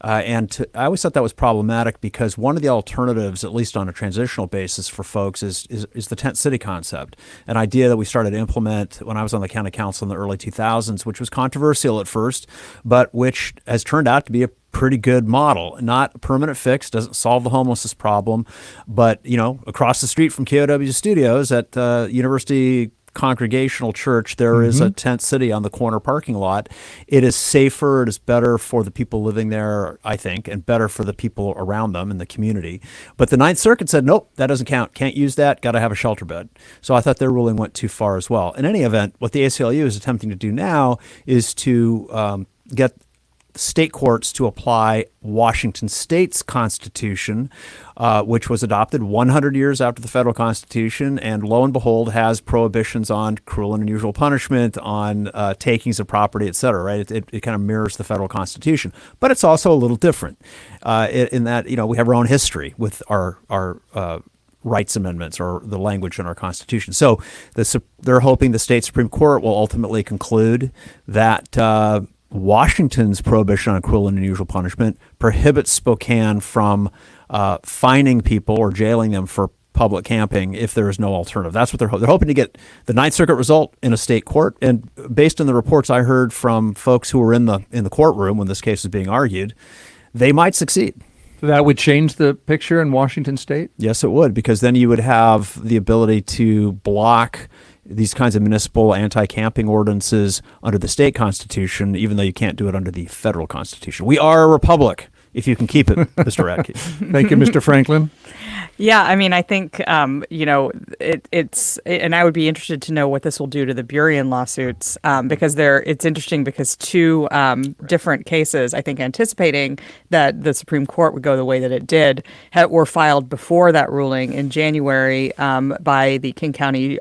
I always thought that was problematic because one of the alternatives, at least on a transitional basis for folks, is the tent city concept, an idea that we started to implement when I was on the county council in the early 2000s, which was controversial at first, but which has turned out to be a pretty good model. Not a permanent fix, doesn't solve the homelessness problem, but across the street from KUOW Studios at University Congregational Church, there is a tent city on the corner parking lot. It is safer, it is better for the people living there, I think, and better for the people around them in the community. But the Ninth Circuit said, nope, that doesn't count. Can't use that. Got to have a shelter bed. So I thought their ruling went too far as well. In any event, what the ACLU is attempting to do now is to get state courts to apply Washington State's Constitution, which was adopted 100 years after the federal Constitution, and lo and behold, has prohibitions on cruel and unusual punishment, on takings of property, et cetera, right? It kind of mirrors the federal Constitution. But it's also a little different in that, we have our own history with our rights amendments or the language in our Constitution. So they're hoping the state Supreme Court will ultimately conclude that Washington's prohibition on cruel and unusual punishment prohibits Spokane from fining people or jailing them for public camping if there is no alternative. That's what they're hoping to get the Ninth Circuit result in a state court. And based on the reports I heard from folks who were in the courtroom when this case was being argued, they might succeed. That would change the picture in Washington State? Yes, it would, because then you would have the ability to block these kinds of municipal anti-camping ordinances under the state constitution, even though you can't do it under the federal constitution. We are a republic, if you can keep it, Mr. Radke. Thank you, Mr. Franklin. Yeah, I mean, I think, it's, and I would be interested to know what this will do to the Burien lawsuits, because it's interesting because two different cases, I think, anticipating that the Supreme Court would go the way that it did, were filed before that ruling in January by the King County,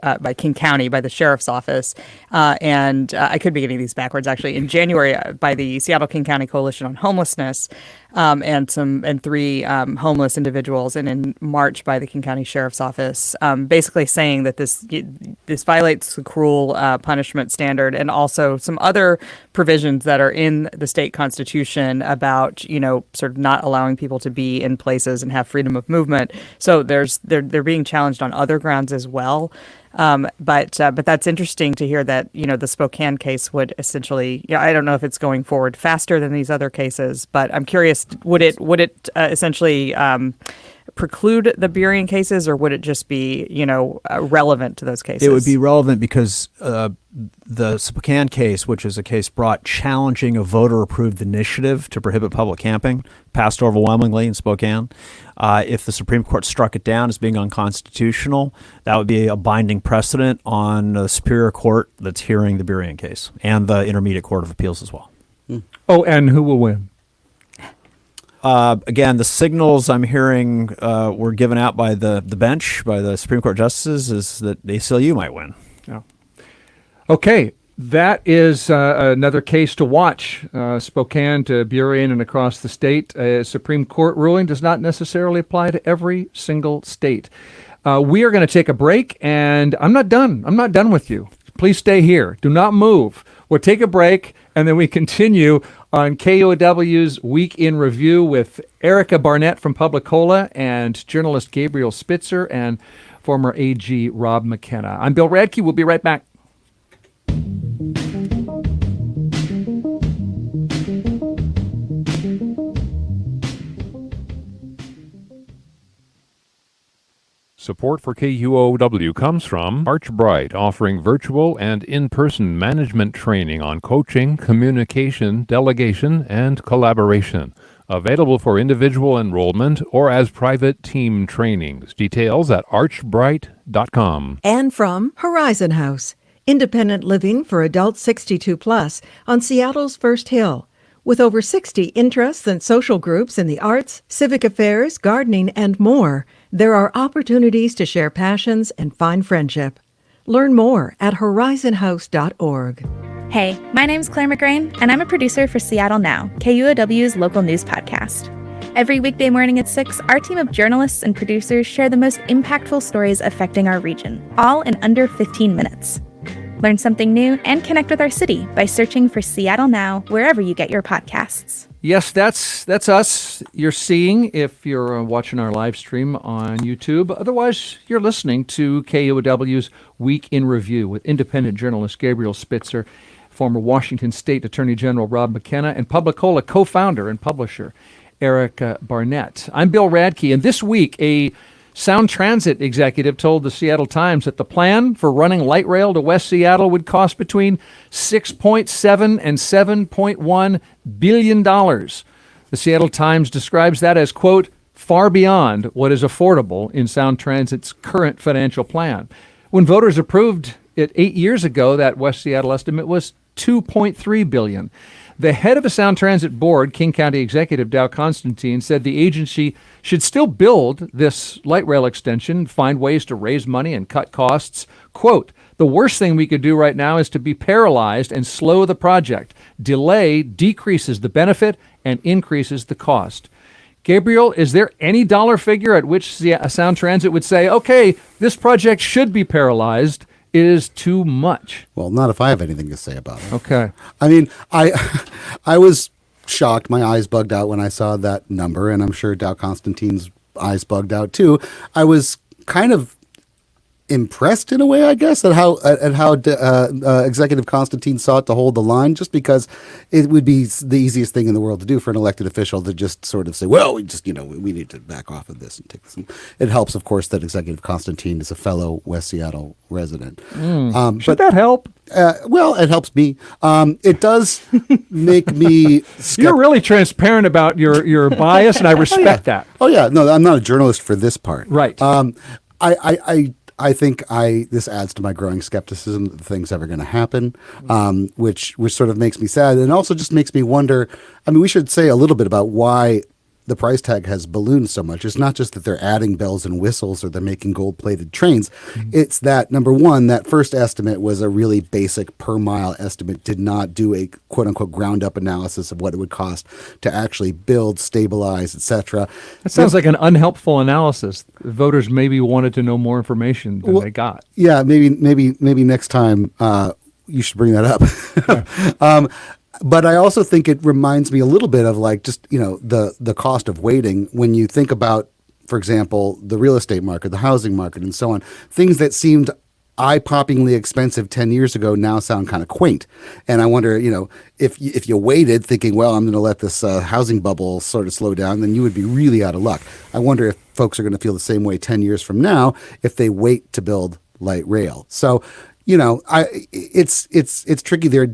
by the Sheriff's Office. And I could be getting these backwards, actually, in January by the Seattle-King County Coalition on Homelessness, and three homeless individuals, and in March by the King County Sheriff's Office, basically saying that this violates the cruel punishment standard, and also some other provisions that are in the state constitution about sort of not allowing people to be in places and have freedom of movement. So they're being challenged on other grounds as well. But that's interesting to hear that, the Spokane case would essentially, I don't know if it's going forward faster than these other cases, but I'm curious, would it essentially preclude the Burien cases, or would it just be, relevant to those cases? It would be relevant because the Spokane case, which is a case brought challenging a voter-approved initiative to prohibit public camping, passed overwhelmingly in Spokane. If the Supreme Court struck it down as being unconstitutional, that would be a binding precedent on the Superior Court that's hearing the Burien case, and the Intermediate Court of Appeals as well. Oh, and who will win? Again, the signals I'm hearing were given out by the bench, by the Supreme Court justices, is that the ACLU might win. Yeah. Okay, that is another case to watch. Spokane to Burien and across the state. A Supreme Court ruling does not necessarily apply to every single state. We are going to take a break, and I'm not done. I'm not done with you. Please stay here. Do not move. We'll take a break, and then we continue on KUOW's Week in Review with Erica Barnett from PubliCola and journalist Gabriel Spitzer and former AG Rob McKenna. I'm Bill Radke. We'll be right back. Support for KUOW comes from Archbright, offering virtual and in-person management training on coaching, communication, delegation, and collaboration. Available for individual enrollment or as private team trainings. Details at archbright.com. And from Horizon House, independent living for adults 62 plus on Seattle's First Hill. With over 60 interests and social groups in the arts, civic affairs, gardening, and more, there are opportunities to share passions and find friendship. Learn more at horizonhouse.org. Hey, my name's Claire McGrain, and I'm a producer for Seattle Now, KUOW's local news podcast. Every weekday morning at 6, our team of journalists and producers share the most impactful stories affecting our region, all in under 15 minutes. Learn something new and connect with our city by searching for Seattle Now wherever you get your podcasts. Yes, that's us. You're seeing if you're watching our live stream on YouTube. Otherwise, you're listening to KUOW's Week in Review with independent journalist Gabriel Spitzer, former Washington State Attorney General Rob McKenna, and PubliCola co-founder and publisher Erica Barnett. I'm Bill Radke, and this week a Sound Transit executive told the Seattle Times that the plan for running light rail to West Seattle would cost between $6.7 and $7.1 billion. The Seattle Times describes that as, quote, far beyond what is affordable in Sound Transit's current financial plan. When voters approved it 8 years ago, that West Seattle estimate was $2.3 billion. The head of a Sound Transit board, King County Executive Dow Constantine, said the agency should still build this light rail extension, find ways to raise money and cut costs. Quote, the worst thing we could do right now is to be paralyzed and slow the project. Delay decreases the benefit and increases the cost. Gabriel, is there any dollar figure at which Sound Transit would say, okay, this project should be paralyzed? It is too much. Well, not if I have anything to say about it. Okay. I mean, I was shocked. My eyes bugged out when I saw that number, and I'm sure Dow Constantine's eyes bugged out too. I was kind of impressed in a way, I guess, at how Executive Constantine sought to hold the line, just because it would be the easiest thing in the world to do for an elected official to just sort of say, well, we need to back off of this and take this. It helps, of course, that Executive Constantine is a fellow West Seattle resident. Should that help? Well, it helps me. It does make me You're really transparent about your bias, and I respect that. Oh, yeah. No, I'm not a journalist for this part. Right. I think this adds to my growing skepticism that the thing's ever going to happen, which sort of makes me sad, and also just makes me wonder. I mean, we should say a little bit about why the price tag has ballooned so much. It's not just that they're adding bells and whistles or they're making gold-plated trains. Mm-hmm. It's that, number one, that first estimate was a really basic per-mile estimate, did not do a quote-unquote ground-up analysis of what it would cost to actually build, stabilize, etc. That sounds like an unhelpful analysis. Voters maybe wanted to know more information than they got. Yeah, maybe next time you should bring that up. But I also think it reminds me a little bit of like just, the cost of waiting when you think about, for example, the real estate market, the housing market, and so on. Things that seemed eye-poppingly expensive 10 years ago now sound kind of quaint. And I wonder, if you waited thinking, well, I'm going to let this housing bubble sort of slow down, then you would be really out of luck. I wonder if folks are going to feel the same way 10 years from now if they wait to build light rail. So, it's tricky. There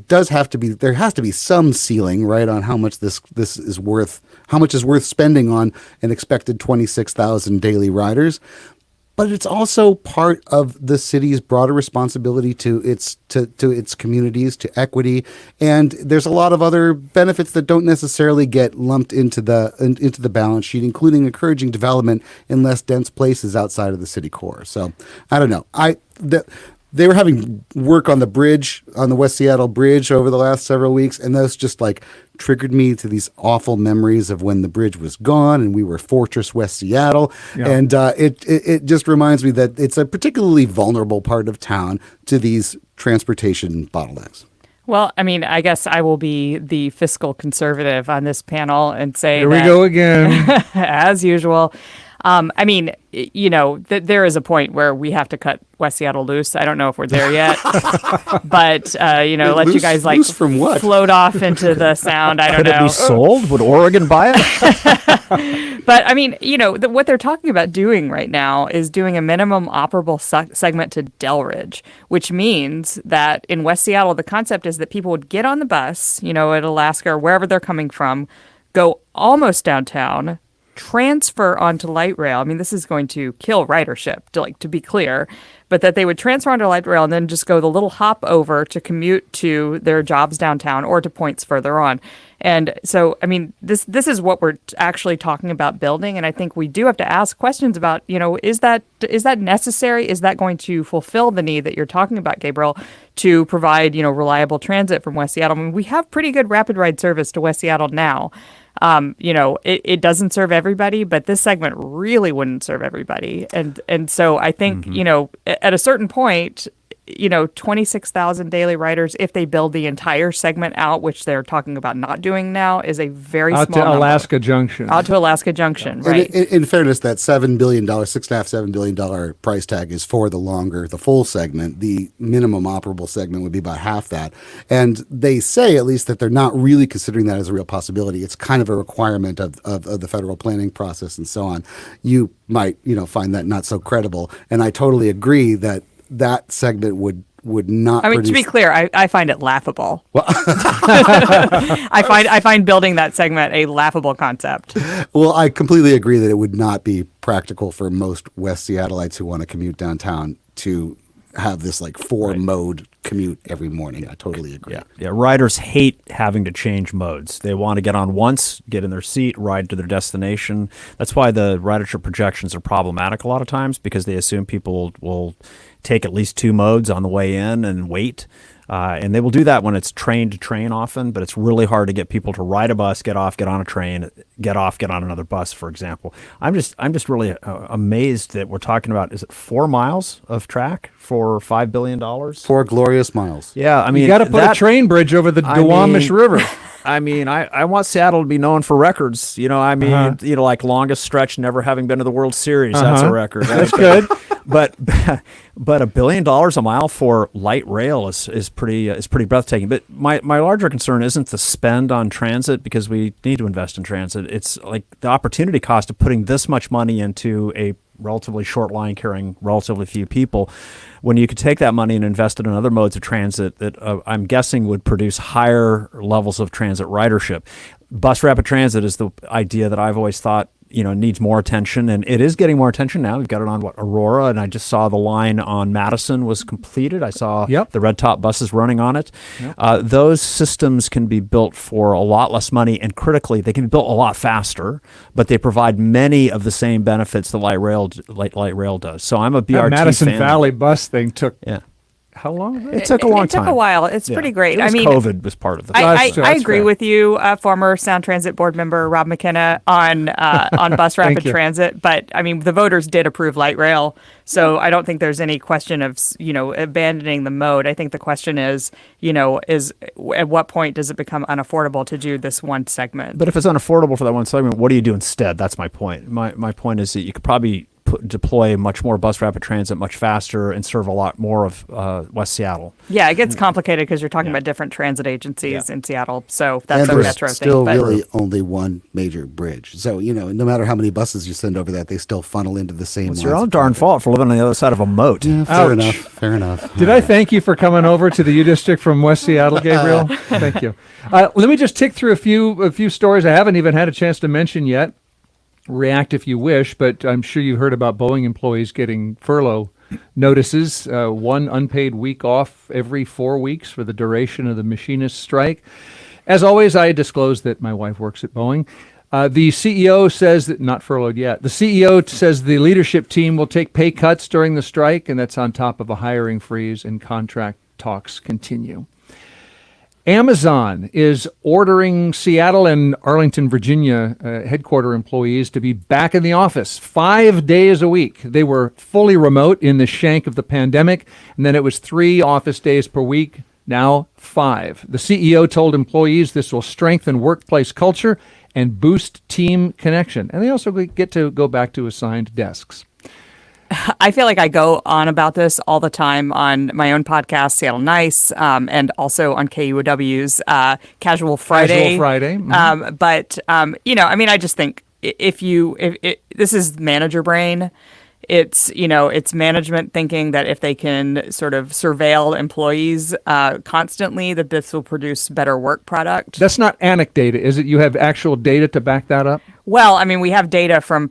has to be some ceiling, right, on how much this is worth, how much is worth spending on an expected 26,000 daily riders. But it's also part of the city's broader responsibility to its communities, to equity, and there's a lot of other benefits that don't necessarily get lumped into the balance sheet, including encouraging development in less dense places outside of the city core. So I don't know. They were having work on the bridge, on the West Seattle Bridge over the last several weeks, and those just like triggered me to these awful memories of when the bridge was gone and we were Fortress West Seattle. Yeah. And it just reminds me that it's a particularly vulnerable part of town to these transportation bottlenecks. Well, I mean, I guess I will be the fiscal conservative on this panel and say Here we go again. As usual. I mean, there is a point where we have to cut West Seattle loose. I don't know if we're there yet, but let you guys from what? Float off into the sound. I don't know. Could it be sold? Would Oregon buy it? But I mean, what they're talking about doing right now is doing a minimum operable segment to Delridge, which means that in West Seattle, the concept is that people would get on the bus, at Alaska or wherever they're coming from, go almost downtown, transfer onto light rail. I mean, this is going to kill ridership, to be clear, but that they would transfer onto light rail and then just go the little hop over to commute to their jobs downtown or to points further on. And so, I mean, this is what we're actually talking about building. And I think we do have to ask questions about, is that necessary? Is that going to fulfill the need that you're talking about, Gabriel, to provide, reliable transit from West Seattle? I mean, we have pretty good rapid ride service to West Seattle now. It doesn't serve everybody, but this segment really wouldn't serve everybody. And so I think, at a certain point, 26,000 daily riders, if they build the entire segment out, which they're talking about not doing now, is a very out small to number. Alaska Junction. Out to Alaska Junction, right. In fairness, that $7 billion, $6.5, $7 billion price tag is for the full segment. The minimum operable segment would be about half that. And they say, at least, that they're not really considering that as a real possibility. It's kind of a requirement of the federal planning process and so on. You might, find that not so credible. And I totally agree that segment would not. I mean, to be clear, I find it laughable. Well, I find building that segment a laughable concept. Well, I completely agree that it would not be practical for most West Seattleites who want to commute downtown to have this 4-mode commute every morning. I totally agree. Yeah. Riders hate having to change modes. They want to get on once, get in their seat, ride to their destination. That's why the ridership projections are problematic a lot of times, because they assume people will take at least 2 modes on the way in and wait. And they will do that when it's train to train often, but it's really hard to get people to ride a bus, get off, get on a train, get off, get on another bus, for example. I'm just really amazed that we're talking about, is it 4 miles of track for $5 billion? 4 glorious miles. Yeah, I mean, you got to put a train bridge over the Duwamish River. I mean, I want Seattle to be known for records. Like longest stretch, never having been to the World Series. That's a record. That's good. But $1 billion a mile for light rail is pretty breathtaking. But my larger concern isn't the spend on transit, because we need to invest in transit. It's like the opportunity cost of putting this much money into a relatively short line carrying relatively few people, when you could take that money and invest it in other modes of transit that I'm guessing would produce higher levels of transit ridership. Bus rapid transit is the idea that I've always thought needs more attention, and it is getting more attention now. We've got it on Aurora, and I just saw the line on Madison was completed. I saw the red top buses running on it. Those systems can be built for a lot less money, and critically, they can be built a lot faster, but they provide many of the same benefits that light rail does. So I'm a BRT that Madison fan. Valley bus thing took. How long? It took a long time. It took a while. It's pretty great. COVID was part of the. I agree with you, former Sound Transit board member Rob McKenna, on bus rapid transit. But I mean, the voters did approve light rail, so I don't think there's any question of abandoning the mode. I think the question is at what point does it become unaffordable to do this one segment? But if it's unaffordable for that one segment, what do you do instead? That's my point. My point is that you could probably deploy much more bus rapid transit much faster and serve a lot more of West Seattle. Yeah, it gets complicated because you're talking about different transit agencies in Seattle. So that's and a metro thing. Still really only one major bridge. So, no matter how many buses you send over that, they still funnel into the same. It's your own darn fault for living on the other side of a moat. Yeah, fair enough. Did I thank you for coming over to the U District from West Seattle, Gabriel? Thank you. Let me just tick through a few stories I haven't even had a chance to mention yet. React if you wish, but I'm sure you heard about Boeing employees getting furlough notices, 1 unpaid week off every 4 weeks for the duration of the machinist strike. As always, I disclose that my wife works at Boeing. The CEO says that, not furloughed yet, the CEO says the leadership team will take pay cuts during the strike, and that's on top of a hiring freeze, and contract talks continue. Amazon is ordering Seattle and Arlington, Virginia headquarter employees to be back in the office 5 days a week. They were fully remote in the shank of the pandemic, and then it was 3 office days per week, now 5. The CEO told employees this will strengthen workplace culture and boost team connection. And they also get to go back to assigned desks. I feel like I go on about this all the time on my own podcast, Seattle Nice, and also on KUOW's Casual Friday. Mm-hmm. But I just think if this is manager brain. It's management thinking that if they can sort of surveil employees constantly, that this will produce better work product. That's not anecdata, is it? You have actual data to back that up? Well, I mean, we have data from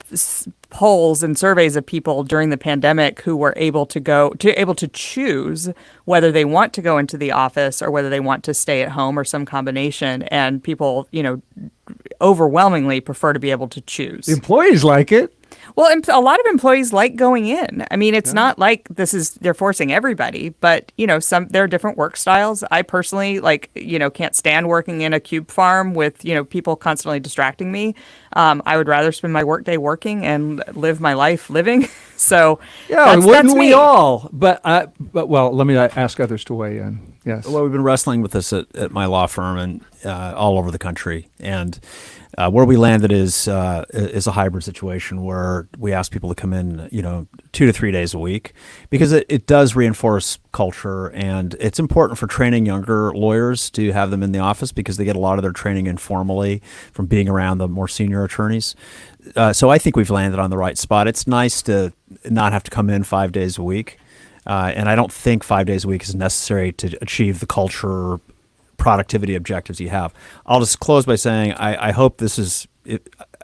polls and surveys of people during the pandemic who were able to choose whether they want to go into the office or whether they want to stay at home or some combination. And people, overwhelmingly prefer to be able to choose. Employees like it. Well, a lot of employees like going in. I mean, it's not like they're forcing everybody, but there are different work styles. I personally can't stand working in a cube farm with people constantly distracting me. I would rather spend my workday working and live my life living. So Yeah, that's wouldn't we me. all? But well, let me ask others to weigh in. Yes. Well, we've been wrestling with this at my law firm and all over the country, and where we landed is a hybrid situation where we ask people to come in, 2 to 3 days a week, because it does reinforce culture, and it's important for training younger lawyers to have them in the office because they get a lot of their training informally from being around the more senior attorneys. So I think we've landed on the right spot. It's nice to not have to come in 5 days a week. And I don't think 5 days a week is necessary to achieve the culture productivity objectives you have. I'll just close by saying I hope this is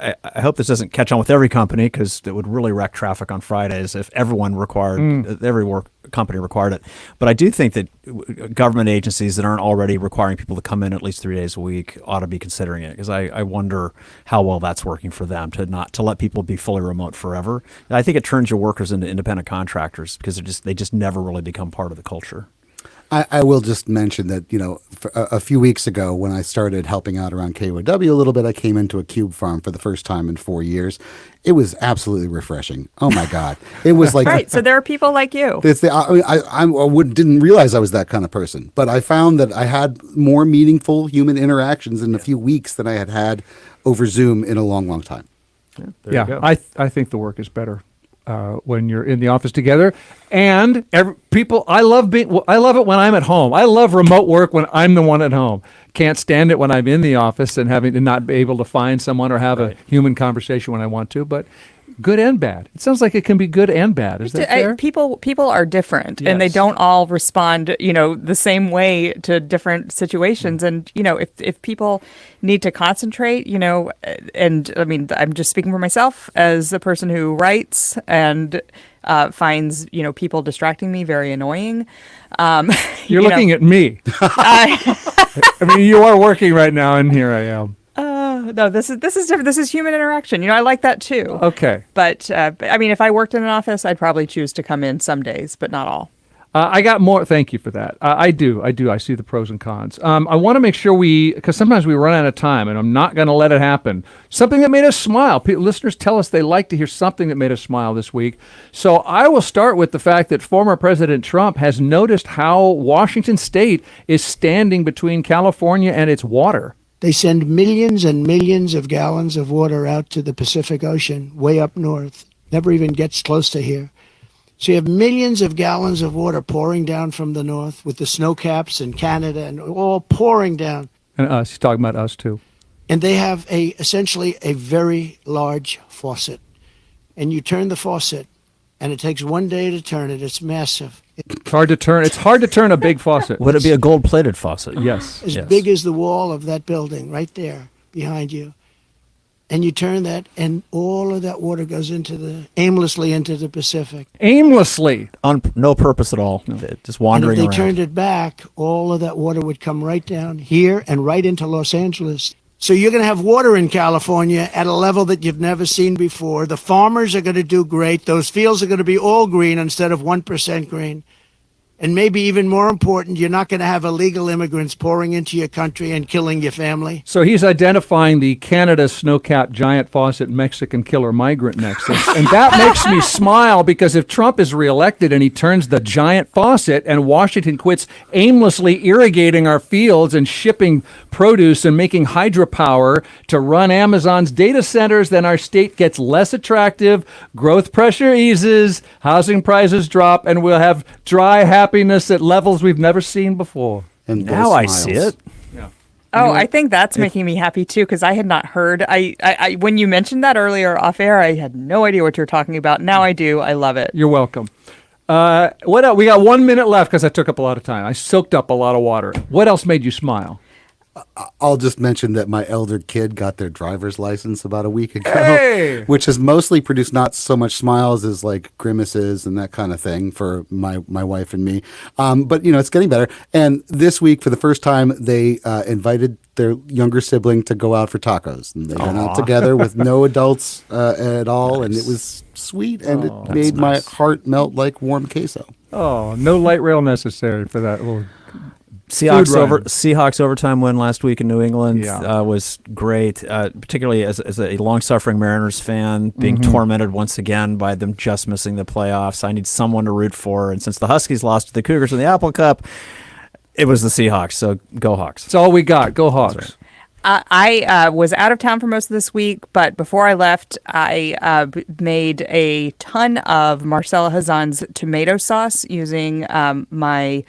I hope this doesn't catch on with every company, because it would really wreck traffic on Fridays if everyone required every company required it. But I do think that government agencies that aren't already requiring people to come in at least 3 days a week ought to be considering it, because I wonder how well that's working for them to let people be fully remote forever. And I think it turns your workers into independent contractors, because they just never really become part of the culture. I will just mention that, a few weeks ago when I started helping out around KUOW a little bit, I came into a KUOW farm for the first time in 4 years. It was absolutely refreshing. Oh my God. It was like, right. So there are people like you. Didn't realize I was that kind of person, but I found that I had more meaningful human interactions in a few weeks than I had over Zoom in a long, long time. Yeah, I think the work is better when you're in the office together. And I love it when I'm at home. I love remote work when I'm the one at home. Can't stand it when I'm in the office and having to not be able to find someone or have a human conversation when I want to. But good and bad. It sounds like it can be good and bad. Is that fair? People are different, Yes. and they don't all respond, the same way to different situations. And, if people need to concentrate, and I mean, I'm just speaking for myself as a person who writes and finds, people distracting me very annoying. You're looking at me. I mean, you are working right now, and here I am. No, this is different. This is human interaction. I like that too. Okay. But I mean, if I worked in an office, I'd probably choose to come in some days, but not all. I got more. Thank you for that. I do. I see the pros and cons. I want to make sure because sometimes we run out of time, and I'm not going to let it happen. Something that made us smile. Listeners tell us they like to hear something that made us smile this week. So I will start with the fact that former President Trump has noticed how Washington State is standing between California and its water. They send millions and millions of gallons of water out to the Pacific Ocean, way up north. Never even gets close to here. So you have millions of gallons of water pouring down from the north with the snow caps in Canada and all pouring down. And us. He's talking about us, too. And they have essentially a very large faucet. And you turn the faucet, and it takes 1 day to turn it. It's massive. It's hard to turn. It's hard to turn a big faucet. Would it be a gold-plated faucet? Yes. As big as the wall of that building right there behind you. And you turn that, and all of that water goes aimlessly into the Pacific. Aimlessly? On no purpose at all. Just wandering and if around. they turned it back, all of that water would come right down here and right into Los Angeles. So you're going to have water in California at a level that you've never seen before. The farmers are going to do great. Those fields are going to be all green instead of 1% green. And maybe even more important, you're not going to have illegal immigrants pouring into your country and killing your family. So he's identifying the Canada snow-capped giant faucet Mexican killer migrant nexus. And that makes me smile, because if Trump is reelected and he turns the giant faucet and Washington quits aimlessly irrigating our fields and shipping produce and making hydropower to run Amazon's data centers, then our state gets less attractive, growth pressure eases, housing prices drop, and we'll have dry, happiness at levels we've never seen before. And now I see it. Yeah. Oh, I think that's making me happy too, because I had not heard. I when you mentioned that earlier off air, I had no idea what you were talking about. Now I do. I love it. You're welcome. What else? We got 1 minute left because I took up a lot of time. I soaked up a lot of water. What else made you smile? I'll just mention that my elder kid got their driver's license about a week ago, which has mostly produced not so much smiles as like grimaces and that kind of thing for my wife and me. But, it's getting better. And this week, for the first time, they invited their younger sibling to go out for tacos. And they went out together with no adults at all. And it was sweet. And it made my heart melt like warm queso. Oh, no light rail necessary for that little Seahawks overtime win last week in New England Yeah. was great, particularly as a long-suffering Mariners fan, being tormented once again by them just missing the playoffs. I need someone to root for, and since the Huskies lost to the Cougars in the Apple Cup, it was the Seahawks, so go Hawks. That's all we got. Go Hawks. I was out of town for most of this week, but before I left, I made a ton of Marcella Hazan's tomato sauce using my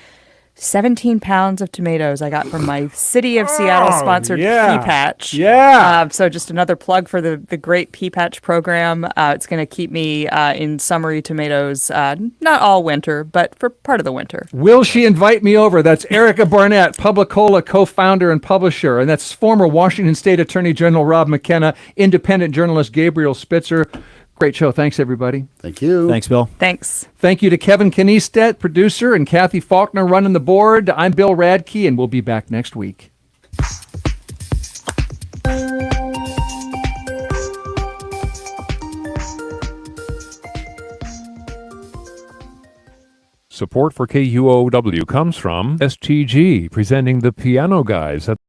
17 pounds of tomatoes I got from my City of Seattle sponsored Pea Patch. Yeah. So just another plug for the great Pea Patch program. It's going to keep me in summery tomatoes, not all winter, but for part of the winter. Will she invite me over? That's Erica Barnett, PubliCola co-founder and publisher. And that's former Washington State Attorney General Rob McKenna, independent journalist Gabriel Spitzer. Great show. Thanks, everybody. Thank you. Thanks, Bill. Thanks. Thank you to Kevin Kniestedt, producer, and Kathy Faulkner running the board. I'm Bill Radke, and we'll be back next week. Support for KUOW comes from STG, presenting the Piano Guys at